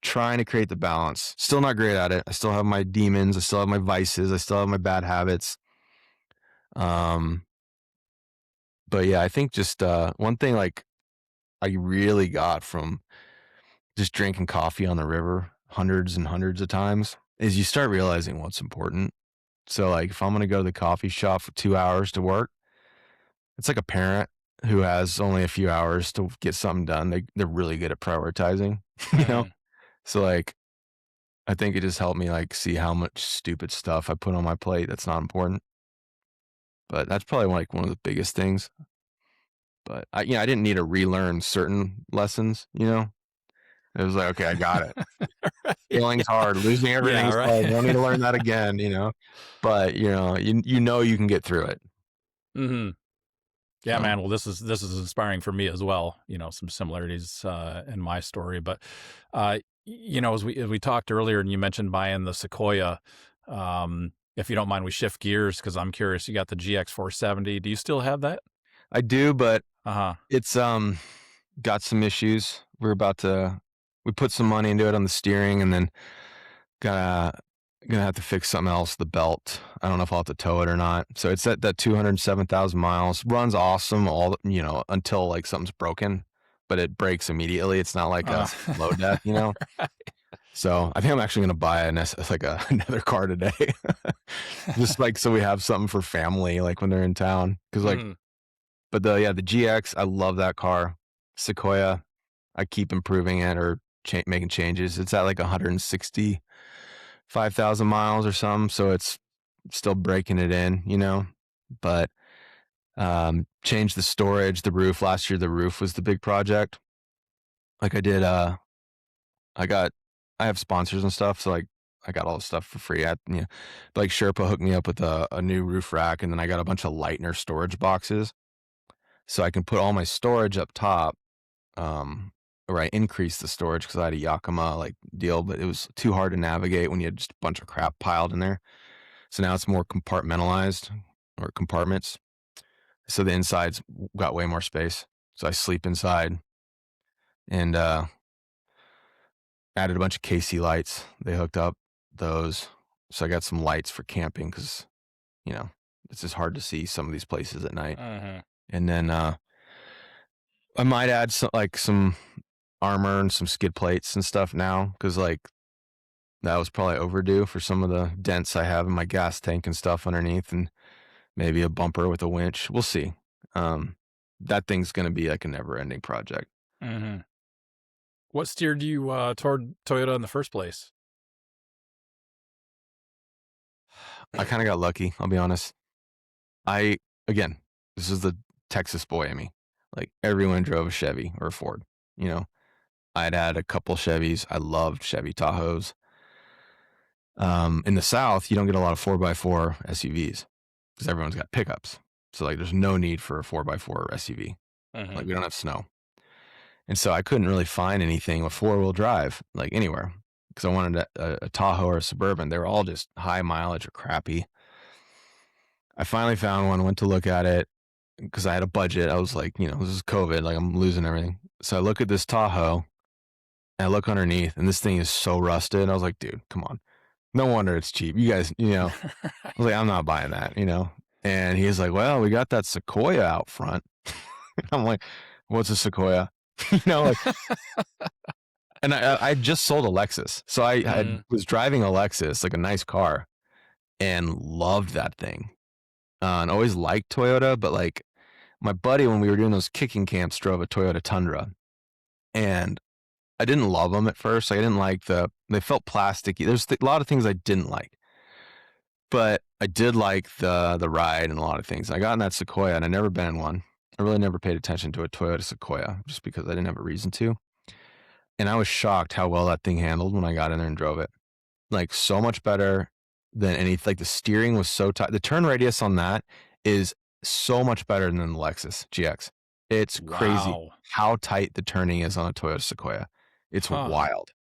trying to create the balance. Still not great at it. I still have my demons. I still have my vices. I still have my bad habits. Um, but yeah, I think just one thing like I really got from just drinking coffee on the river hundreds and hundreds of times, is you start realizing what's important. So, like, if I'm gonna go to the coffee shop for 2 hours to work, it's like a parent who has only a few hours to get something done. They're really good at prioritizing, you know? Hmm. So, like, I think it just helped me, like, see how much stupid stuff I put on my plate that's not important. But that's probably, like, one of the biggest things. But I didn't need to relearn certain lessons, you know? It was like, "Okay, I got it. Right. Failing's hard, losing Yeah. everything's hard, don't need to learn Right. that again," you know? But, you can get through it. Hmm. Yeah, So, man. Well, this is inspiring for me as well. Some similarities in my story, but as we talked earlier, and you mentioned buying the Sequoia. If you don't mind, we shift gears because I'm curious. You got the GX 470. Do you still have that? I do, but Uh huh. it's, got some issues. We put some money into it on the steering and then Gonna gonna have to fix something else, the belt. I don't know if I'll have to tow it or not. So it's at that 207,000 miles. Runs awesome until, like, something's broken, but it breaks immediately. It's not like a low death, you know? So, I think I'm actually gonna buy another car today. Just, like, so we have something for family, like, when they're in town. Because like Hmm. but the GX, I love that car. Sequoia, I keep improving it or making changes. It's at, like, 165,000 miles or something, so it's still breaking it in, but, changed the storage, the roof. Last year, the roof was the big project. Like, I got I have sponsors and stuff, so, like, I got all the stuff for free. Like, Sherpa hooked me up with a new roof rack, and then I got a bunch of Lightner storage boxes, so I can put all my storage up top, or I increased the storage because I had a Yakima, like, deal, but it was too hard to navigate when you had just a bunch of crap piled in there. So now it's more compartmentalized or compartments. So the inside's got way more space. So I sleep inside and added a bunch of KC lights. They hooked up those. So I got some lights for camping because, you know, it's just hard to see some of these places at night. Hmm. And then I might add some armor and some skid plates and stuff now because, like, that was probably overdue for some of the dents I have in my gas tank and stuff underneath, and maybe a bumper with a winch. We'll see. Um, that thing's gonna be like a never-ending project. Hmm. What steered you toward Toyota in the first place? I kinda got lucky, I'll be honest. I again, this is the Texas boy in me. Like, everyone drove a Chevy or a Ford, you know? I'd had a couple Chevys. I loved Chevy Tahoes. In the South, you don't get a lot of 4 by 4 SUVs because everyone's got pickups. So, like, there's no need for a 4 by 4 SUV. Hmm. Like, we don't have snow. And so I couldn't really find anything with four-wheel drive, like, anywhere, because I wanted a Tahoe or a Suburban. They were all just high mileage or crappy. I finally found one, went to look at it because I had a budget. I was like, this is COVID, like, I'm losing everything. So I look at this Tahoe, and I look underneath, and this thing is so rusted. I was like, "Dude, come on. No wonder it's cheap. You guys," I was like, "I'm not buying that." And he's like, "Well, we got that Sequoia out front." I'm like, "What's a Sequoia?" Like, and I just sold a Lexus, so I Hmm. was driving a Lexus, like a nice car, and loved that thing, and always liked Toyota, but, like, my buddy, when we were doing those kicking camps, drove a Toyota Tundra, and I didn't love them at first. Like, I didn't like they felt plasticky. There's a lot of things I didn't like, but I did like the ride and a lot of things. I got in that Sequoia, and I never been in one. I really never paid attention to a Toyota Sequoia just because I didn't have a reason to, and I was shocked how well that thing handled when I got in there and drove it. Like, so much better than like, the steering was so tight. The turn radius on that is so much better than the Lexus GX. It's crazy Wow. how tight the turning is on a Toyota Sequoia. It's Huh. wild.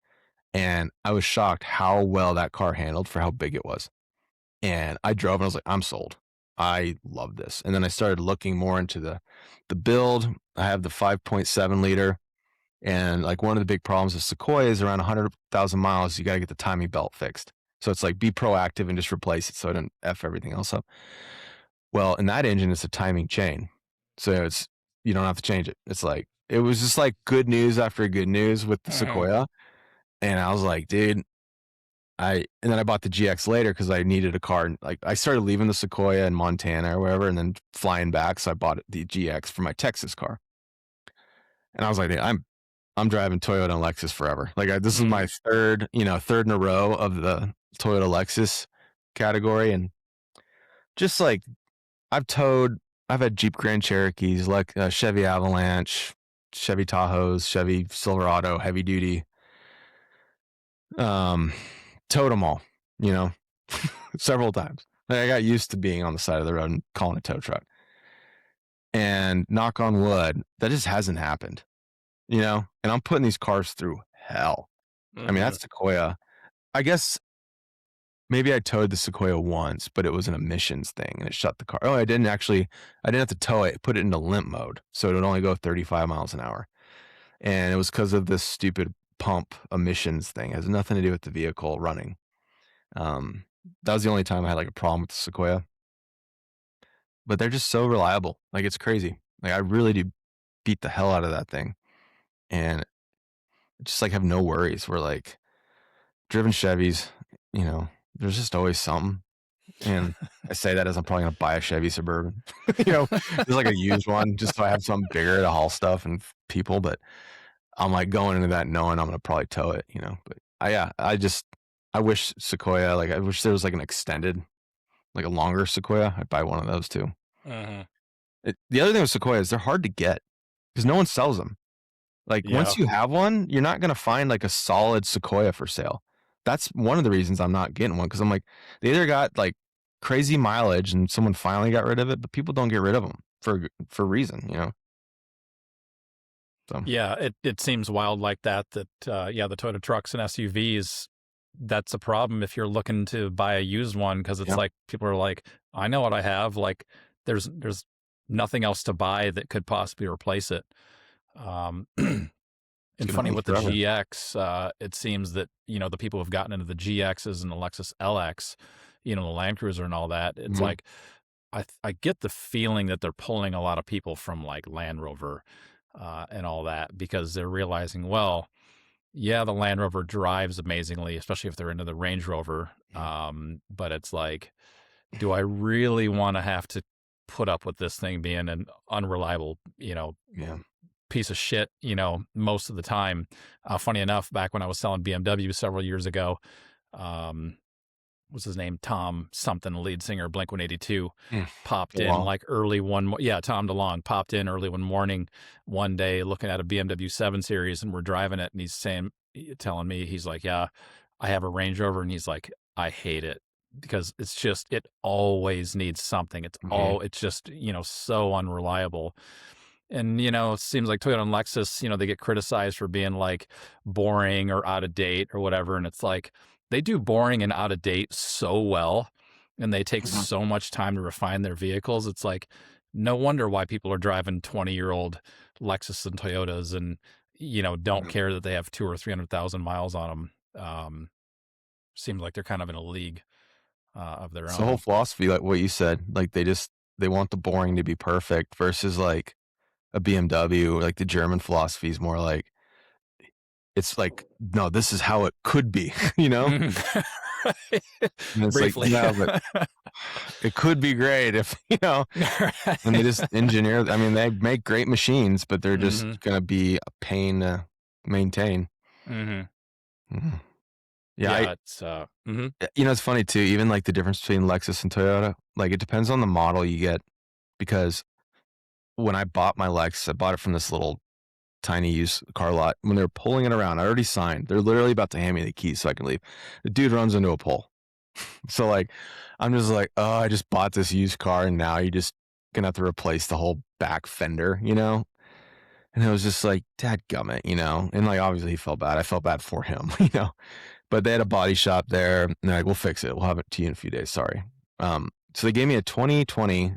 And I was shocked how well that car handled for how big it was. And I drove and I was like, I'm sold. I love this. And then I started looking more into the build. I have the 5.7 liter. And, like, one of the big problems with Sequoia is around 100,000 miles, you got to get the timing belt fixed. So it's like, be proactive and just replace it so I don't F everything else up. Well, in that engine, it's a timing chain. So you don't have to change it. It's like, it was just like good news after good news with the Mhm. Sequoia. And I was like, dude, and then I bought the GX later because I needed a car. And like I started leaving the Sequoia in Montana or wherever and then flying back. So I bought the GX for my Texas car. And I was like, "Hey, I'm driving Toyota and Lexus forever. Like this is my Mhm. third in a row of the Toyota Lexus category. And just like I've had Jeep Grand Cherokees, like Chevy Avalanche, Chevy Tahoes, Chevy Silverado, heavy duty. Um, Towed them all, you know, several times. Like, I got used to being on the side of the road and calling a tow truck. And knock on wood, that just hasn't happened, you know. And I'm putting these cars through hell. I mean, Mhm. that's Sequoia. I guess maybe I towed the Sequoia once, but it was an emissions thing and it shut the car. Oh, I didn't have to tow it, put it into limp mode. So it would only go 35 miles an hour. And it was because of this stupid pump emissions thing. It has nothing to do with the vehicle running. Um, that was the only time I had like a problem with the Sequoia, but they're just so reliable. Like it's crazy. Like I really do beat the hell out of that thing and just like have no worries. We're like driven Chevys, you know, there's just always something. And I say that as I'm probably gonna buy a Chevy Suburban, you know, just like a used one, just so I have something bigger to haul stuff and people. But I'm like going into that knowing I'm gonna probably tow it, you know. But I wish Sequoia, like I wish there was like an extended, like a longer Sequoia. I'd buy one of those too. Mhm. The other thing with Sequoia is they're hard to get because no one sells them. Like Yeah. once you have one, you're not gonna find like a solid Sequoia for sale. That's one of the reasons I'm not getting one because I'm like they either got like crazy mileage and someone finally got rid of it, but people don't get rid of them for a reason, you know. So Yeah, it seems wild like that, yeah, the Toyota trucks and SUVs, that's a problem if you're looking to buy a used one because it's yeah, like people are like, "I know what I have." Like, there's nothing else to buy that could possibly replace it. Um, it's and gonna funny hunt you with the forever. GX, it seems that, the people who've gotten into the GXs and the Lexus LX, the Land Cruiser and all that, it's Mhm. like I get the feeling that they're pulling a lot of people from like Land Rover and all that because they're realizing, well, yeah, the Land Rover drives amazingly, especially if they're into the Range Rover. Mhm. But it's like, do I really want to have to put up with this thing being an unreliable, Yeah. piece of shit, most of the time? Funny enough, back when I was selling BMW several years ago, um, what's his name? Tom something, the lead singer of Blink 182, Mm. popped in Belong. like early yeah, Tom DeLonge popped in early one morning one day looking at a BMW 7 Series and we're driving it and telling me, he's like, yeah, I have a Range Rover. And he's like, I hate it because it always needs something. Mhm. It's just, so unreliable. And, it seems like Toyota and Lexus, they get criticized for being like boring or out of date or whatever. And it's like they do boring and out of date so well. And they take Mhm. so much time to refine their vehicles. It's like, no wonder why people are driving 20-year-old Lexus and Toyotas and, don't Mhm. care that they have 200,000 or 300,000 miles on them. Seems like they're kind of in a league of their It's the whole own. philosophy, like what you said. Like they want the boring to be perfect versus like a BMW. Like the German philosophy is more like it's like no, this is how it could be, you know. And it's like Briefly. yeah, but it could be great if you know. And they just engineer. I mean, they make great machines, but they're just Hmm. gonna be a pain to maintain. Hmm. Mhm. Yeah, Yeah, it's you know, it's funny too. Even like the difference between Lexus and Toyota, like it depends on the model you get. Because when I bought my Lex, I bought it from this little tiny used car lot. When they were pulling it around, I already signed. They're literally about to hand me the keys so I can leave. The dude runs into a pole. So like, I'm just like, oh, I just bought this used car, and now you're just gonna have to replace the whole back fender, you know? And it was just like, dadgummit, you know? And like, obviously he felt bad. I felt bad for him, you know? But they had a body shop there, and they're like, we'll fix it. We'll have it to you in a few days. Sorry. So they gave me a 2020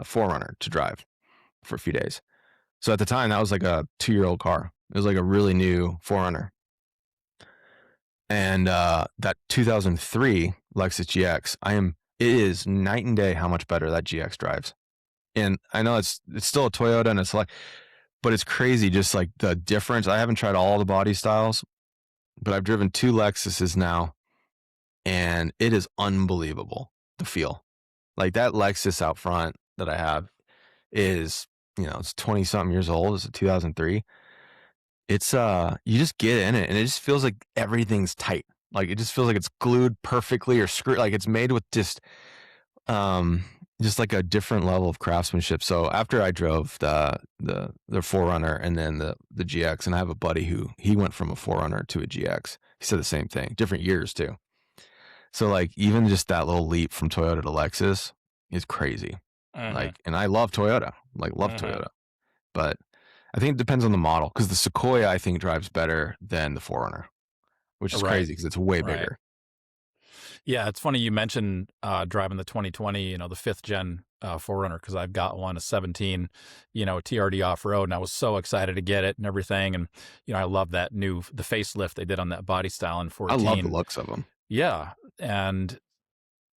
Forerunner to drive for a few days. So at the time, that was like a 2-year-old car. It was like a really new Forerunner. And that 2003 Lexus GX, it is night and day how much better that GX drives. And I know it's still a Toyota and it's like, but it's crazy just like the difference. I haven't tried all the body styles, but I've driven 2 Lexuses now, and it is unbelievable, the feel. Like, that Lexus out front that I have is, it's 20 something years old. It's a 2003. It's, you just get in it, and it just feels like everything's tight. Like, it just feels like it's glued perfectly or screwed, like it's made with um, just like a different level of craftsmanship. So after I drove the 4Runner and then the GX, and I have a buddy who he went from a 4Runner to a GX. He said the same thing, different years too. So like even just that little leap from Toyota to Lexus is crazy. Mm-hmm. Like, and I love Toyota, like love Mm-hmm. Toyota, but I think it depends on the model because the Sequoia I think drives better than the 4Runner, which is Right. crazy because it's way Right. bigger. Yeah, it's funny you mentioned driving the 2020, the fifth gen 4Runner, because I've got one, a 17, TRD off road, and I was so excited to get it and everything. And I love the facelift they did on that body style in I love the 14. looks of them. Yeah, and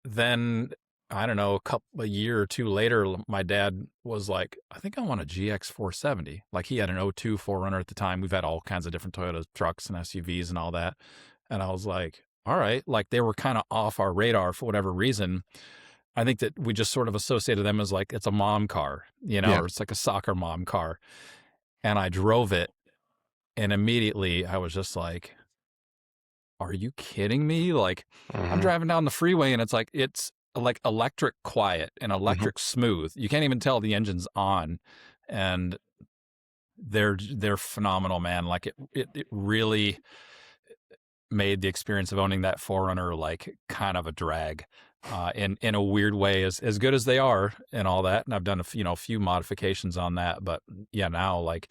then I don't know, a year or two later, my dad was like, "I think I want a GX 470." Like he had an '02 4Runner at the time. We've had all kinds of different Toyota trucks and SUVs and all that, and I was like, "All right." Like they were kind of off our radar for whatever reason. I think that we just sort of associated them as like it's a mom car, Yeah. or it's like a soccer mom car. And I drove it, and immediately I was just like, are you kidding me? Like, I'm Hmm. driving down the freeway and it's like electric quiet and Hmm. electric smooth. You can't even tell the engine's on, and they're phenomenal, man. Like it really made the experience of owning that 4Runner like kind of a drag. In a weird way, as good as they are and all that, and I've done a few modifications on that, but yeah, now like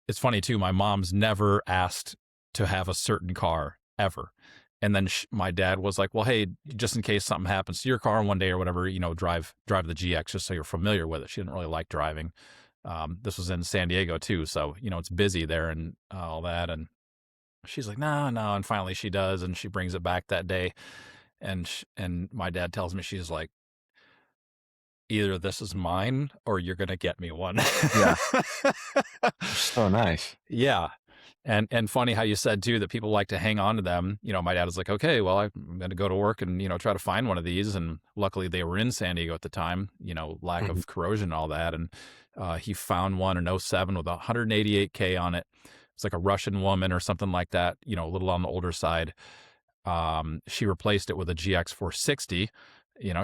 it's funny too. My mom's never asked to have a certain car ever. And then my dad was like, "Well, hey, just in case something happens to your car one day or whatever, drive the GX just so you're familiar with it." She didn't really like driving. This was in San Diego too, so it's busy there and all that. And she's like, "No, no." And finally, she does, and she brings it back that day. And my dad tells me, she's like, "Either this is mine or you're gonna get me one." Yeah. They're so nice. Yeah. And funny how you said too that people like to hang on to them. My dad was like, "Okay, well, I'm going to go to work and try to find one of these." And luckily, they were in San Diego at the time. Lack Mhm. of corrosion and all that. And he found one in '07 with 188K on it. It's like a Russian woman or something like that. A little on the older side. She replaced it with a GX 460.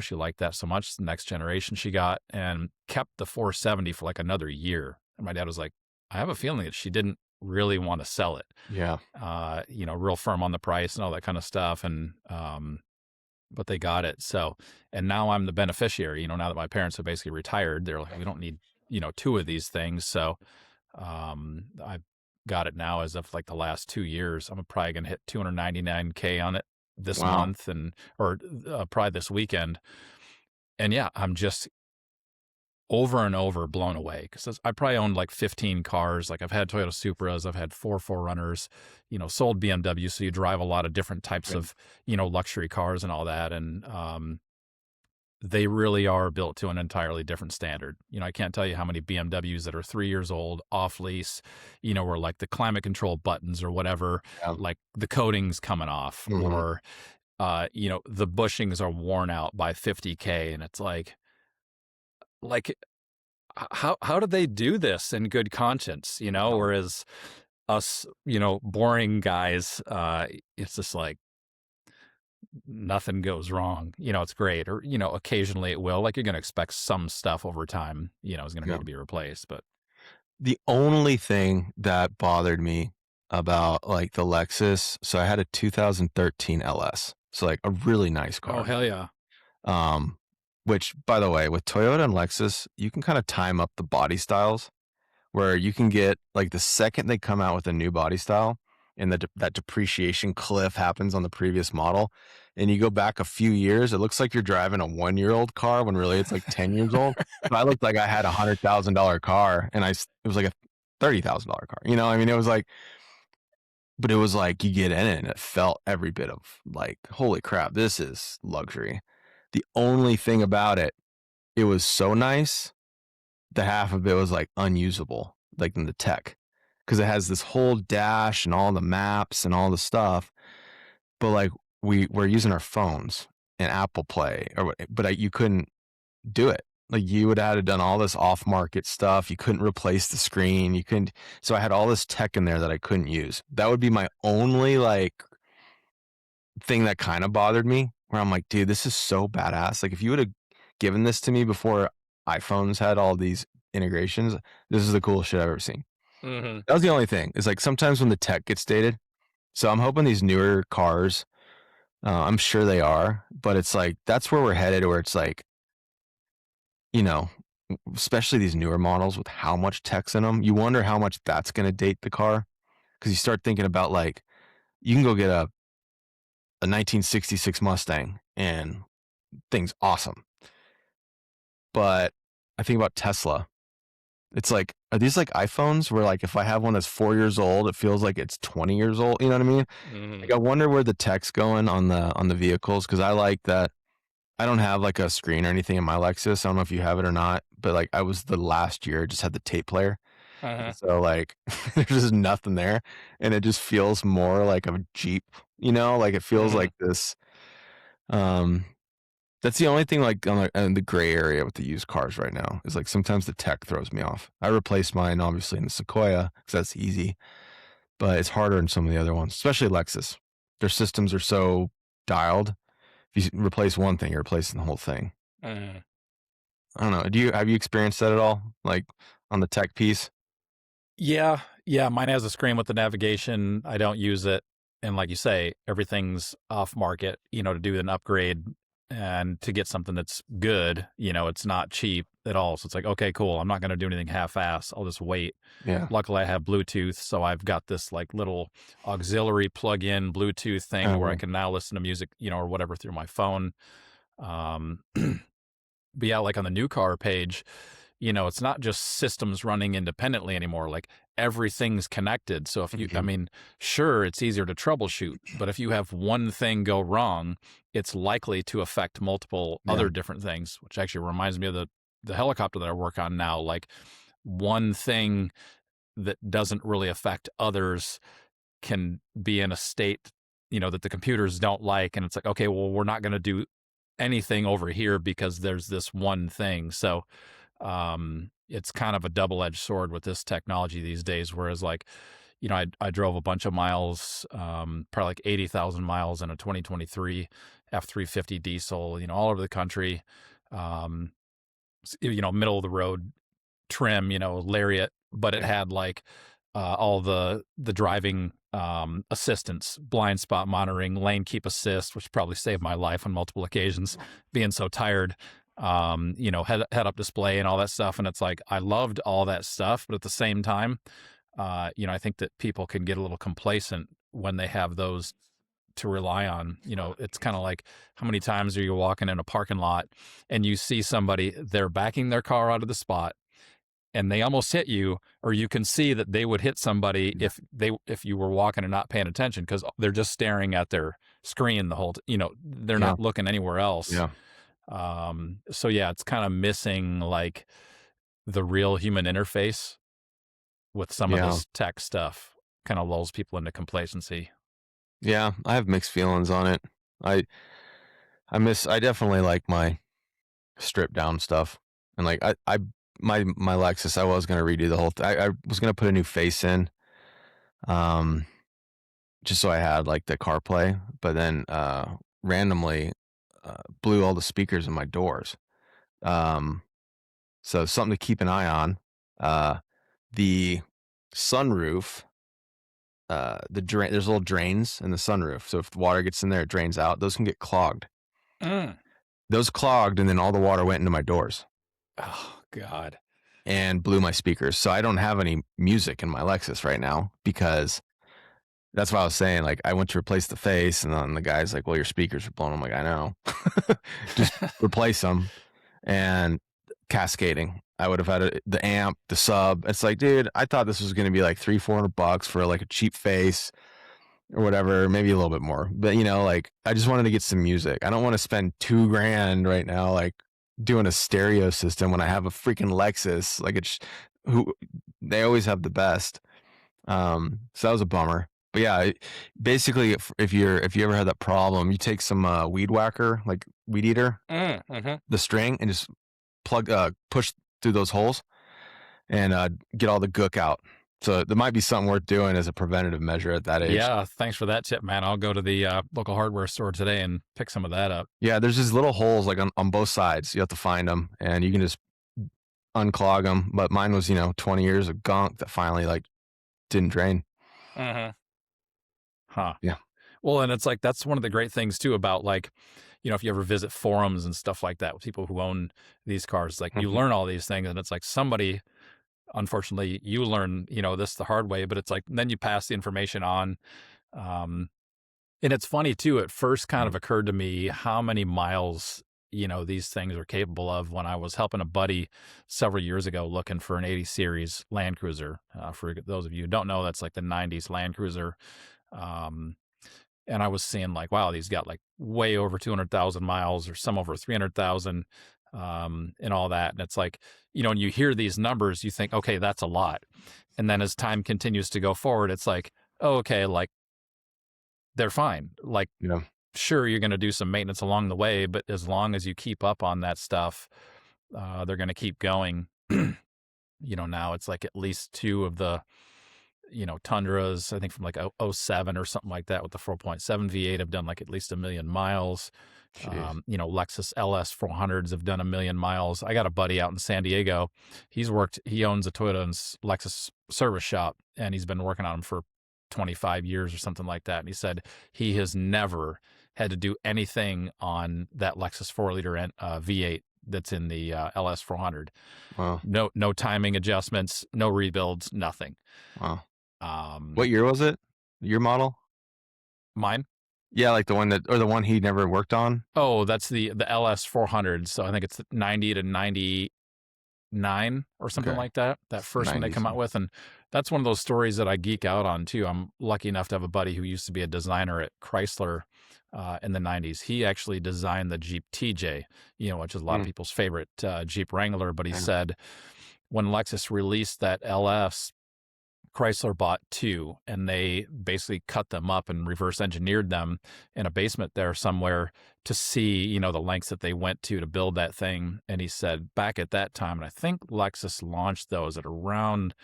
She liked that so much. The next generation she got, and kept the 470 for like another year. And my dad was like, "I have a feeling that she didn't really want to sell it." Yeah. Real firm on the price and all that kind of stuff. And, but they got it. So, and now I'm the beneficiary, now that my parents have basically retired, they're like, "We don't need, two of these things." So, I've got it now as of like the last 2 years. I'm probably going to hit 299K on it this Wow. month or probably this weekend. And yeah, I'm just over and over blown away because I probably owned like 15 cars. Like I've had Toyota Supras, I've had 4Runners, sold BMW. So you drive a lot of different types Right. of, luxury cars and all that. And they really are built to an entirely different standard. I can't tell you how many BMWs that are 3 years old, off lease, where like the climate control buttons or whatever, Yeah. like the coating's coming off, Mhm. or, the bushings are worn out by 50K. And it's like, how do they do this in good conscience, No. whereas us, boring guys, it's just like nothing goes wrong. It's great. Or, occasionally it will. Like you're going to expect some stuff over time, is going to Yeah. need to be replaced. But The only thing that bothered me about, like, the Lexus, so I had a 2013 LS, so, like, a really nice oh, car. hell yeah. Um, which, by the way, with Toyota and Lexus, you can kinda time up the body styles where you can get like, the second they come out with a new body style and that depreciation cliff happens on the previous model, and you go back a few years, it looks like you're driving a one-year-old car when really it's, like, 10 years old. So I looked like I had a $100,000 car, and it was like a $30,000 car, I mean, it was like but it was like you get in it, and it felt every bit of like, "Holy crap, this is luxury." The only thing about it, it was so nice, the half of it was, like, unusable. like than the tech, because it has this whole dash and all the maps and all the stuff. But like we're using our phones and Apple Play, but you couldn't do it. Like you would have done all this off market stuff. You couldn't replace the screen. You couldn't. So I had all this tech in there that I couldn't use. That would be my only like thing that kind of bothered me, where I'm like, dude, this is so badass. Like if you would have given this to me before iPhones had all these integrations, this is the coolest shit I've ever seen. Mm-hmm. That was the only thing. It's like sometimes when the tech gets dated. So I'm hoping these newer cars, I'm sure they are, but it's like that's where we're headed, where it's like, you know, especially these newer models with how much tech's in them, you wonder how much that's going to date the car. Because you start thinking about like, you can go get a 1966 Mustang and thing's awesome. But I think about Tesla. It's like, are these like iPhones where like if I have one that's 4 years old, it feels like it's 20 years old? You know what I mean? Mm-hmm. Like I wonder where the tech's going on the vehicles, because I like that. I don't have like a screen or anything in my Lexus. I don't know if you have it or not, but like I was the last year, just had the tape player. Uh-huh. And so like there's just nothing there, and it just feels more like a Jeep, like it feels Mm-hmm. like this. Um, that's the only thing like on the gray area with the used cars right now is like sometimes the tech throws me off. I replaced mine obviously in the Sequoia because that's easy, but it's harder in some of the other ones, especially Lexus. Their systems are so dialed. If you replace one thing, you're replacing the whole thing. Mm-hmm. I don't know. Have you experienced that at all? Like on the tech piece? Yeah, yeah. Mine has a screen with the navigation. I don't use it, and like you say, everything's off market. To do an upgrade and to get something that's good. It's not cheap at all. So it's like, okay, cool. I'm not going to do anything half-ass. I'll just wait. Yeah. Luckily, I have Bluetooth, so I've got this like little auxiliary plug-in Bluetooth thing where I can now listen to music, or whatever through my phone. But yeah, like on the new car page, it's not just systems running independently anymore. Like everything's connected. So if you, I mean, sure, it's easier to troubleshoot, but if you have one thing go wrong, it's likely to affect multiple other different things, which actually reminds me of the helicopter that I work on now. Like one thing that doesn't really affect others can be in a state, that the computers don't like. And it's like, okay, well, we're not going to do anything over here because there's this one thing. So it's kind of a double-edged sword with this technology these days. Whereas like, I drove a bunch of miles, probably like 80,000 miles in a 2023 F350 diesel, all over the country, middle of the road trim, Lariat, but it had like all the driving assistance, blind spot monitoring, lane keep assist, which probably saved my life on multiple occasions, being so tired. Head up display and all that stuff. And it's like I loved all that stuff, but at the same time, I think that people can get a little complacent when they have those to rely on. It's kind of like how many times are you walking in a parking lot and you see somebody, they're backing their car out of the spot and they almost hit you, or you can see that they would hit somebody if you were walking and not paying attention because they're just staring at their screen the whole they're not looking anywhere else. Yeah. So yeah, it's kind of missing like the real human interface with some of this tech stuff. Kind of lulls people into complacency. Yeah, I have mixed feelings on it. I definitely like my stripped down stuff. And like my Lexus, I was gonna redo the whole thing. I was gonna put a new face in. Just so I had like the CarPlay, but then randomly blew all the speakers in my doors. So something to keep an eye on. The sunroof, there's little drains in the sunroof. So if the water gets in there, it drains out. Those can get clogged. Those clogged, and then all the water went into my doors. Oh God. And blew my speakers. So I don't have any music in my Lexus right now because that's what I was saying. Like I went to replace the face, and then the guy's like, well, your speakers are blown. I'm like, I know. Just replace them. And cascading. I would have had the amp, the sub. It's like, dude, I thought this was going to be like $300-400 for like a cheap face or whatever, maybe a little bit more. But like I just wanted to get some music. I don't want to spend $2,000 right now, like doing a stereo system when I have a freaking Lexus. Like who they always have the best. So that was a bummer. But yeah, basically, if you ever had that problem, you take some weed whacker, like weed eater, Mm-hmm. the string, and just push through those holes and get all the gook out. So there might be something worth doing as a preventative measure at that age. Yeah, thanks for that tip, man. I'll go to the local hardware store today and pick some of that up. Yeah, there's just little holes like on both sides. You have to find them, and you can just unclog them. But mine was 20 years of gunk that finally like didn't drain. Mm-hmm. Huh. Yeah. Well, and it's like that's one of the great things too about like, if you ever visit forums and stuff like that with people who own these cars, like you learn all these things, and it's like somebody, unfortunately, you learn this the hard way, but it's like then you pass the information on. And it's funny too. It first kind of occurred to me how many miles these things are capable of when I was helping a buddy several years ago looking for an 80 series Land Cruiser. For those of you who don't know, that's like the 90s Land Cruiser. And I was seeing like, wow, these got like way over 200,000 miles or some over 300,000 and all that. And it's like, when you hear these numbers, you think, okay, that's a lot. And then as time continues to go forward, it's like, oh, okay, like they're fine. Like, sure, you're going to do some maintenance along the way, but as long as you keep up on that stuff, they're going to keep going. Now it's like at least two of the Tundras, I think from like 07 or something like that with the 4.7 V8 have done like at least 1 million miles. Lexus LS 400s have done 1 million miles. I got a buddy out in San Diego. He owns a Toyota and Lexus service shop, and he's been working on them for 25 years or something like that. And he said he has never had to do anything on that Lexus 4-liter V8 that's in the LS 400. Wow. No timing adjustments, no rebuilds, nothing. Wow. What year was it? Your model? Mine? Yeah, like the one he never worked on. Oh, that's the LS 400. So I think it's 90 to 99 or something like that. That first one they come out with. And that's one of those stories that I geek out on too. I'm lucky enough to have a buddy who used to be a designer at Chrysler in the 90s. He actually designed the Jeep TJ, which is a lot of people's favorite Jeep Wrangler. But he said when Lexus released that LS, Chrysler bought two, and they basically cut them up and reverse engineered them in a basement there somewhere to see, the lengths that they went to build that thing. And he said back at that time, and I think Lexus launched those at around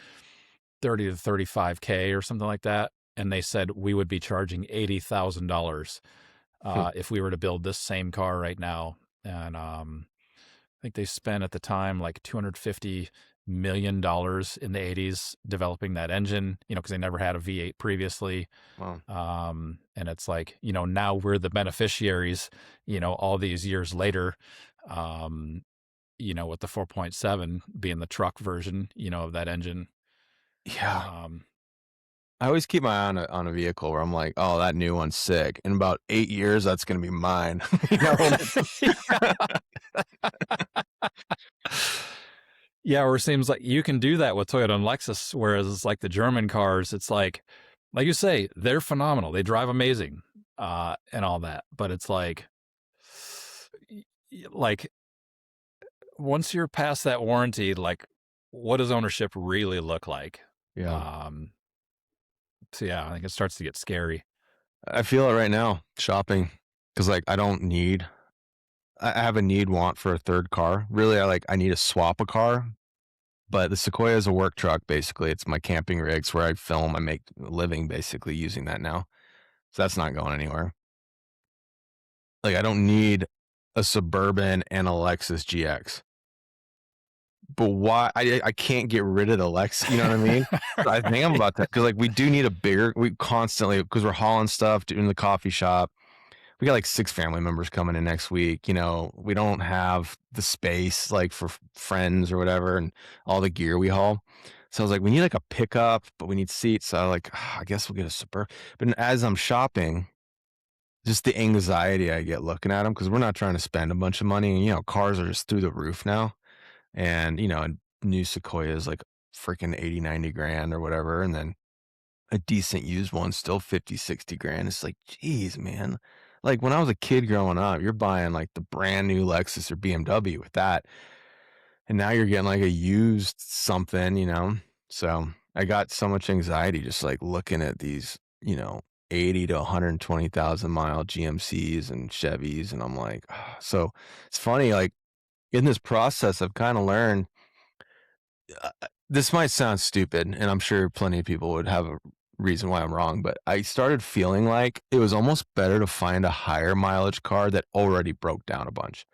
30 to 35K or something like that. And they said we would be charging $80,000 if we were to build this same car right now. And I think they spent at the time like $250 million in the 80s developing that engine, because they never had a V8 previously. Wow. And it's like, now we're the beneficiaries, all these years later, with the 4.7 being the truck version, of that engine. Yeah. I always keep my eye on a vehicle where I'm like, oh, that new one's sick. In about 8 years, that's going to be mine. Yeah, or it seems like you can do that with Toyota and Lexus, whereas it's like the German cars, it's like you say, they're phenomenal. They drive amazing and all that. But it's like once you're past that warranty, like what does ownership really look like? Yeah. So yeah, I think it starts to get scary. I feel it right now shopping because like I have a need want for a third car. Really, I need to swap a car, but the Sequoia is a work truck. Basically, it's my camping rigs where I film. I make a living basically using that now. So that's not going anywhere. Like I don't need a Suburban and a Lexus GX. But why I can't get rid of the Lex, you know what I mean? I think I'm about that because like we do need we constantly because we're hauling stuff doing the coffee shop. We got like 6 family members coming in next week. We don't have the space like for friends or whatever and all the gear we haul. So I was like, we need like a pickup, but we need seats. So I was like, I guess we'll get a Suburban. But as I'm shopping, just the anxiety I get looking at them because we're not trying to spend a bunch of money. And, cars are just through the roof now. And, a new Sequoia is like freaking 80, 90 grand or whatever. And then a decent used one, still 50, 60 grand. It's like, geez, man. Like when I was a kid growing up, you're buying like the brand new Lexus or BMW with that. and now you're getting like a used something, you know? So I got so much anxiety just like looking at these, 80 to 120,000 mile GMCs and Chevys. And I'm like, "Ah." So it's funny, like in this process, I've kind of learned this might sound stupid, and I'm sure plenty of people would have a reason why I'm wrong, but I started feeling like it was almost better to find a higher mileage car that already broke down a bunch.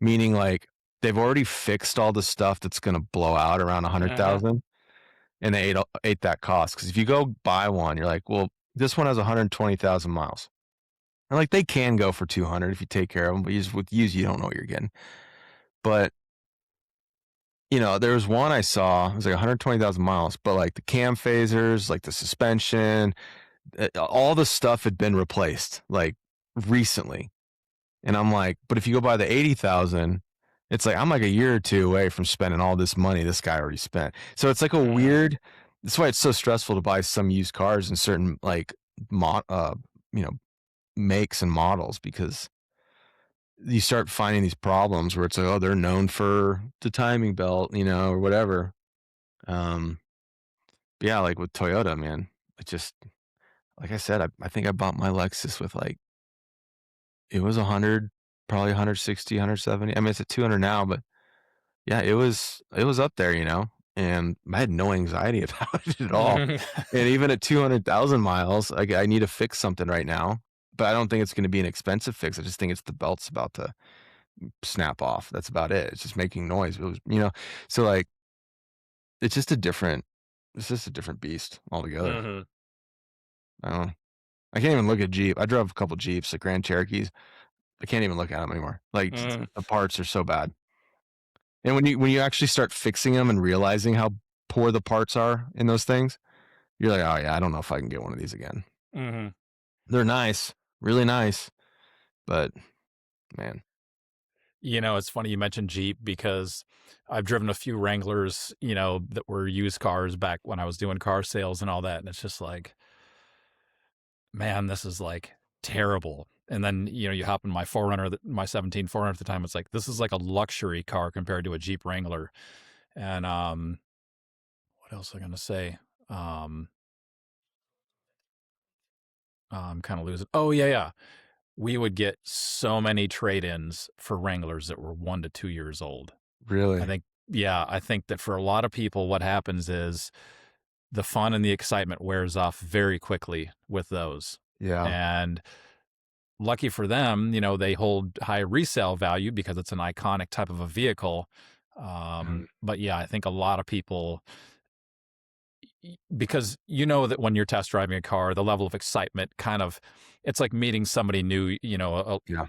Meaning like they've already fixed all the stuff that's gonna blow out around Mhm. 100,000 and they ate that cost. Because if you go buy one, you're like, "Well, this one has 120,000 miles." And like they can go for 200 if you take care of them, but with used, you don't know what you're getting. But there was one I saw, it was like 120,000 miles, but like the cam phasers, like the suspension, all the stuff had been replaced like recently. And I'm like, but if you go buy the 80,000, it's like I'm like a year or two away from spending all this money this guy already spent. So it's like a Mhm. weird, that's why it's so stressful to buy some used cars in certain like you know, makes and models because you start finding these problems where it's like, oh, they're known for the timing belt, or whatever. Um, yeah, like with Toyota, man, it just like I said, I think I bought my Lexus with like it was 100, probably 160, 170. I mean, it's at 200 now, but yeah, it was up there, and I had no anxiety about it at all. Mhm. And even at 200,000 miles, I need to fix something right now, but I don't think it's going to be an expensive fix. I just think it's the belt's about to snap off. That's about it. It's just making noise. It was. So like it's just a different it's just a different beast altogether. Mhm. I don't know. I can't even look at Jeep. I drove a couple Jeeps, like Grand Cherokees. I can't even look at them anymore. Like Mhm. the parts are so bad. And when you actually start fixing them and realizing how poor the parts are in those things, you're like, "Oh yeah, I don't know if I can get one of these again." Mhm. They're nice, really nice, but man, It's funny you mentioned Jeep because I've driven a few Wranglers, that were used cars back when I was doing car sales and all that. And it's just like, man, this is like terrible. And then, you hop in my Forerunner, my 17 Forerunner at the time. It's like, this is like a luxury car compared to a Jeep Wrangler. And what else was I going to say? Um, I'm kind of losing. Oh, yeah, yeah. We would get so many trade ins for Wranglers that were 1 to 2 years old. I really, think, yeah, I think that for a lot of people, what happens is the fun and the excitement wears off very quickly with those. yeah, And lucky for them, they hold high resale value because it's an iconic type of a vehicle. mhm, But yeah, I think a lot of people, because that when you're test driving a car, the level of excitement kind of, it's like meeting somebody new, yeah,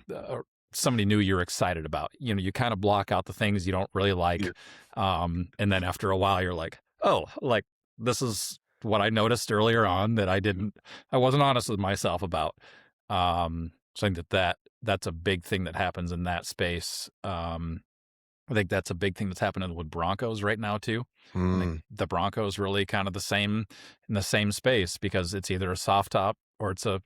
somebody new you're excited about. You kind of block out the things you don't really yeah, like. And then after a while, you're like, oh, like this is what I noticed earlier on that I wasn't honest with myself about. So I think that's a big thing that happens in that space. I think that's a big thing that's happening with Broncos right now too. I think mm, the Broncos really kind of the same in the same space because it's either a soft top or it's a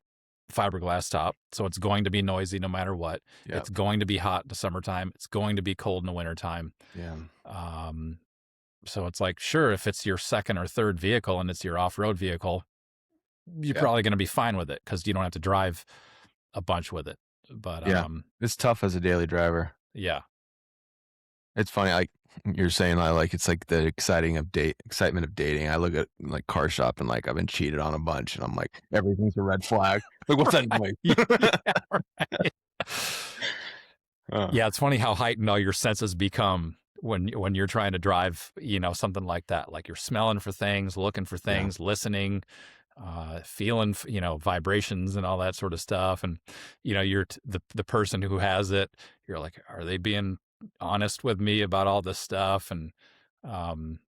fiberglass top. So it's going to be noisy no matter what. yeah, It's going to be hot in the summertime. It's going to be cold in the wintertime. yeah, Um, so it's like, sure, if it's your second or third vehicle and it's your off-road vehicle, you're yeah, probably going to be fine with it because you don't have to drive a bunch with it. But yeah. It's tough as a daily driver. yeah. It's funny, like you're saying, I like it's like the excitement of dating. I look at like car shop and like I've been cheated on a bunch, and I'm like, everything's a red flag. Like, what's that Right. noise? Yeah, right. Uh, Yeah, it's funny how heightened all your senses become when you're trying to drive, something like that. Like you're smelling for things, looking for yeah, things, listening, feeling, vibrations and all that sort of stuff. And you're the person who has it. You're like, are they being honest with me about all this stuff? And um,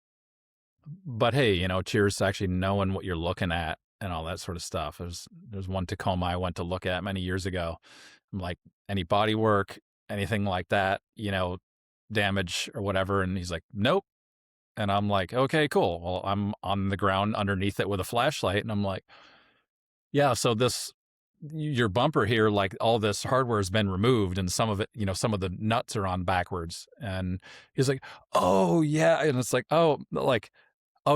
but hey, cheers to actually knowing what you're looking at and all that sort of stuff. There's one Tacoma I went to look at many years ago. I'm like, any body work, anything like that, damage or whatever. And he's like, nope. And I'm like, okay, cool. Well, I'm on the ground underneath it with a flashlight. And I'm like, yeah, so your bumper here, like all this hardware has been removed and some of it, some of the nuts are on backwards. And he's like, oh yeah. And it's like, oh,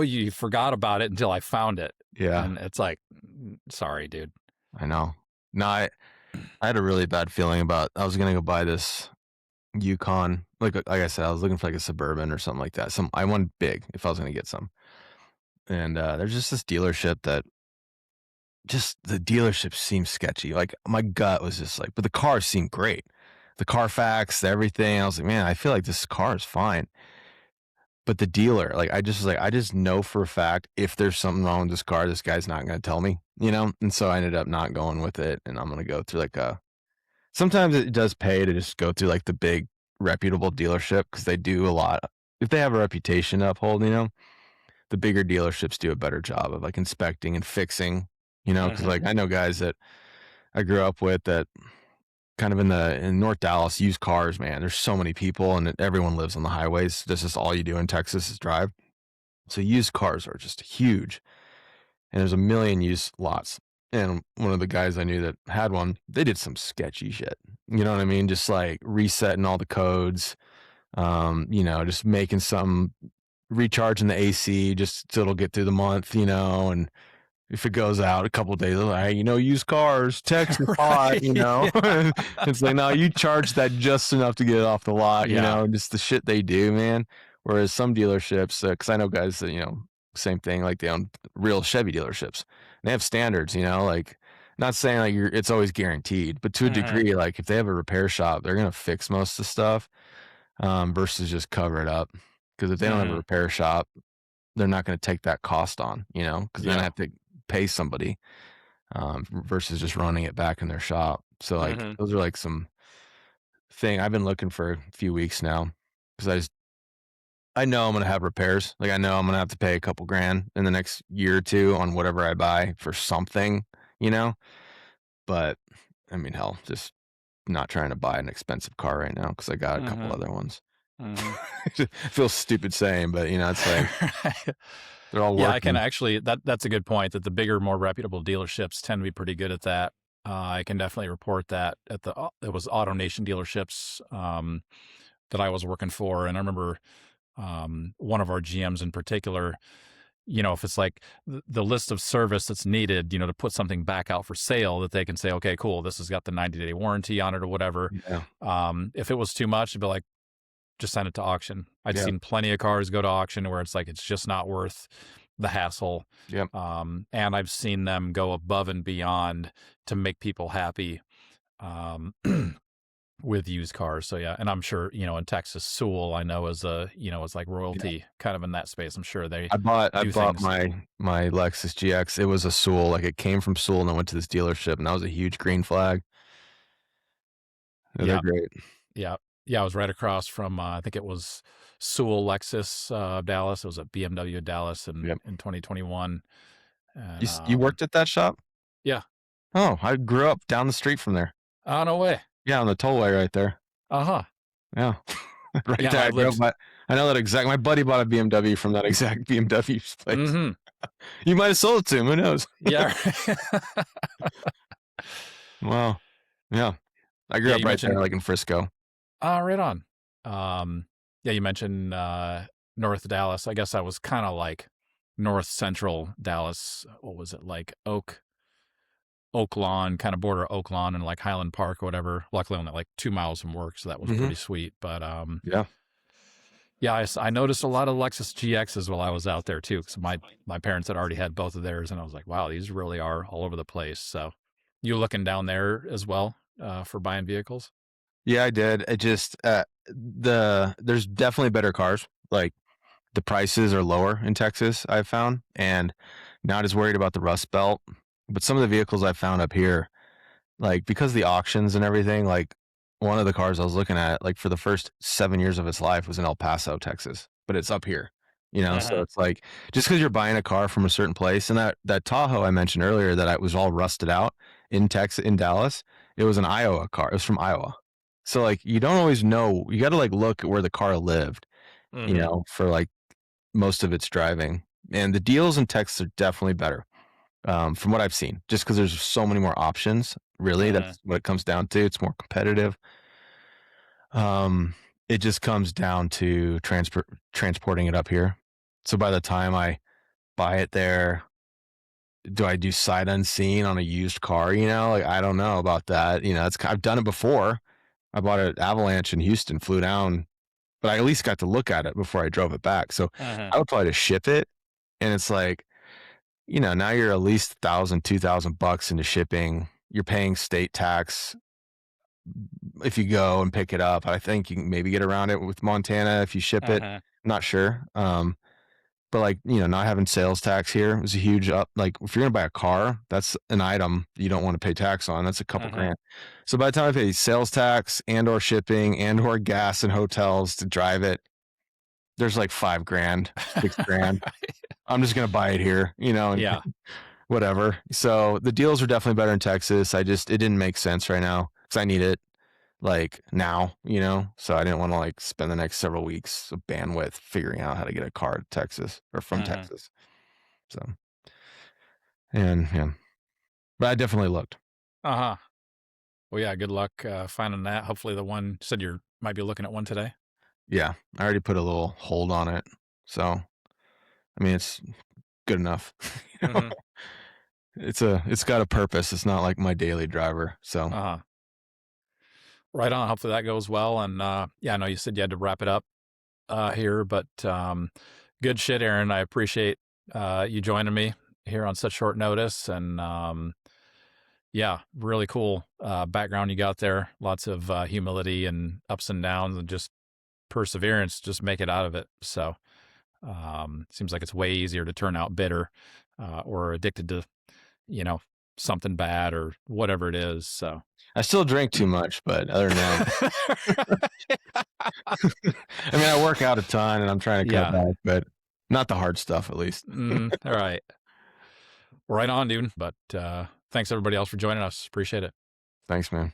you forgot about it until I found it. Yeah, And it's like, sorry, dude. I know. No, I had a really bad feeling about I was gonna go buy this Yukon. Like I said, I was looking for like a Suburban or something like that. I wanted big if I was gonna get some. And there's just this dealership that just the dealership seemed sketchy. Like my gut was just like, but the cars seemed great. The Carfax, everything. I was like, man, I feel like this car is fine. But the dealer, like I just was like, I just know for a fact if there's something wrong with this car, this guy's not gonna tell me, you know? And so I ended up not going with it. And I'm gonna go through like a sometimes it does pay to just go through like the big reputable dealership because they do a lot. If they have a reputation to uphold, the bigger dealerships do a better job of like inspecting and fixing, because Mm-hmm. like I know guys that I grew up with that kind of in North Dallas use cars, man. There's so many people and everyone lives on the highways. This is all you do in Texas is drive. So used cars are just huge. And there's a million used lots. And one of the guys I knew that had one, they did some sketchy shit. You know what I mean? Just like resetting all the codes, just making some recharging the AC just so it'll get through the month, and if it goes out a couple of days, like, hey, used cars, Texas hot, Right. Yeah. It's like, no, you charge that just enough to get it off the lot, Yeah. just the shit they do, man. Whereas some dealerships, because I know guys that, same thing, like they own real Chevy dealerships. They have standards, like not saying like it's always guaranteed, but to a Mm-hmm. degree, like if they have a repair shop, they're gonna fix most of the stuff versus just cover it up. Because if they don't have a Mm-hmm. repair shop, they're not going to take that cost on, because then I Yeah. have to pay somebody versus just running it back in their shop. So like Mm-hmm. those are like some thing I've been looking for a few weeks now because I know I'm going to have repairs. Like I know I'm going to have to pay a couple grand in the next year or two on whatever I buy for something, you know. But I mean, hell, just not trying to buy an expensive car right now because I got a couple Mm-hmm. other ones. Mm-hmm. Feels stupid saying, but it's like they're all Yeah, I can working. actually that's a good point that the bigger, more reputable dealerships tend to be pretty good at that. I can definitely report that at it was Auto Nation dealerships that I was working for, and I remember one of our GMs in particular. If it's like the list of service that's needed, to put something back out for sale, that they can say, okay, cool, this has got the 90-day warranty on it or whatever. Yeah, If it was too much, it'd be like, just send it to auction. I'd yeah, seen plenty of cars go to auction where it's like it's just not worth the hassle. yeah. And I've seen them go above and beyond to make people happy with used cars. So yeah, and I'm sure in Texas, Sewell I know is like Yeah. royalty kind of in that space. I'm sure they I do bought things. my Lexus GX. It was a Sewell, like it came from Sewell, and I went to this dealership, and that was a huge green flag. Yeah, they're Yeah, great. yeah, yeah. I was right across from I think it was Sewell Lexus Dallas. It was a BMW Dallas Yep. in 2021, and You worked at that shop? yeah. Oh, I grew up down the street from there. Oh, no way. Yeah, on the tollway right there. Uh-huh. Yeah, right Yeah, and there. I I've drove lived. by. I know that exact. My buddy bought a BMW from that exact BMW place. Mhm. You might have sold it to him. Who knows? Yeah. Wow. Yeah, I grew Yeah, up you right there, mentioned like in Frisco. right on. Yeah, you mentioned, North Dallas. I guess I was kinda like north central Dallas. What was it, like Oak Lawn, kinda border Oak Lawn and, like, Highland Park or whatever. Luckily, only, like, 2 miles from work, so that was Hmm. pretty sweet, but, Yeah. yeah, I noticed a lot of Lexus GXs while I was out there too, because my parents had already had both of theirs, and I was like, "Wow, these really are all over the place." So, you looking down there as well, for buying vehicles? Yeah, I did. It just there's definitely better cars. Like the prices are lower in Texas, I've found, and not as worried about the Rust Belt. But some of the vehicles I found up here, like because of the auctions and everything, like one of the cars I was looking at, like for the first 7 years of its life was in El Paso, Texas, but it's up here, So Mhm. it's like just because you're buying a car from a certain place, and that Tahoe I mentioned earlier that I was all rusted out in Texas, in Dallas, it was an Iowa car. It was from Iowa, so like you don't always know. You got to like look at where the car lived, Mhm. for like most of its driving. And the deals in Texas are definitely better. from what I've seen, just because there's so many more options. Really, Uh-huh. that's what it comes down to. It's more competitive. Um, it just comes down to transporting it up here. So by the time I buy it there, do I do sight unseen on a used car? Like I don't know about that. I've done it before. I bought an Avalanche in Houston, flew down, but I at least got to look at it before I drove it back. So Uh-huh. I would probably just ship it, and it's like, now you're at least 1,000, 2,000 bucks into shipping. You're paying state tax if you go and pick it up. I think you can maybe get around it with Montana if you ship it. Uh-huh. Not sure. But like, not having sales tax here is a huge up. Like, if you're gonna buy a car, that's an item you don't want to pay tax on. That's a couple Uh-huh. grand. So by the time I pay sales tax and or shipping and or gas and hotels to drive it, there's like 5 grand, 6 grand. I'm just gonna buy it here, and Yeah. whatever. So the deals are definitely better in Texas. It didn't make sense right now because I need it like now, so I didn't want to like spend the next several weeks of bandwidth figuring out how to get a car to Texas or from Uh-huh. Texas. So, and yeah, but I definitely looked. Uh-huh. Well, yeah, good luck finding that. Hopefully the one said you might be looking at one today. Yeah, I already put a little hold on it. So, I mean, it's good enough. you know? Mm-hmm. It's got a purpose. It's not like my daily driver. So, Uh-huh. Right on. Hopefully that goes well. And yeah, I know you said you had to wrap it up here, but good shit, Aaron. I appreciate you joining me here on such short notice. And yeah, really cool background you got there. Lots of humility and ups and downs and just perseverance. Just make it out of it. So seems like it's way easier to turn out bitter or addicted to, you know, something bad or whatever it is. So I still drink too much, but other than that, I mean, I work out a ton and I'm trying to cut yeah. back, but not the hard stuff at least. All right. Right on, dude. But thanks everybody else for joining us. Appreciate it. Thanks, man.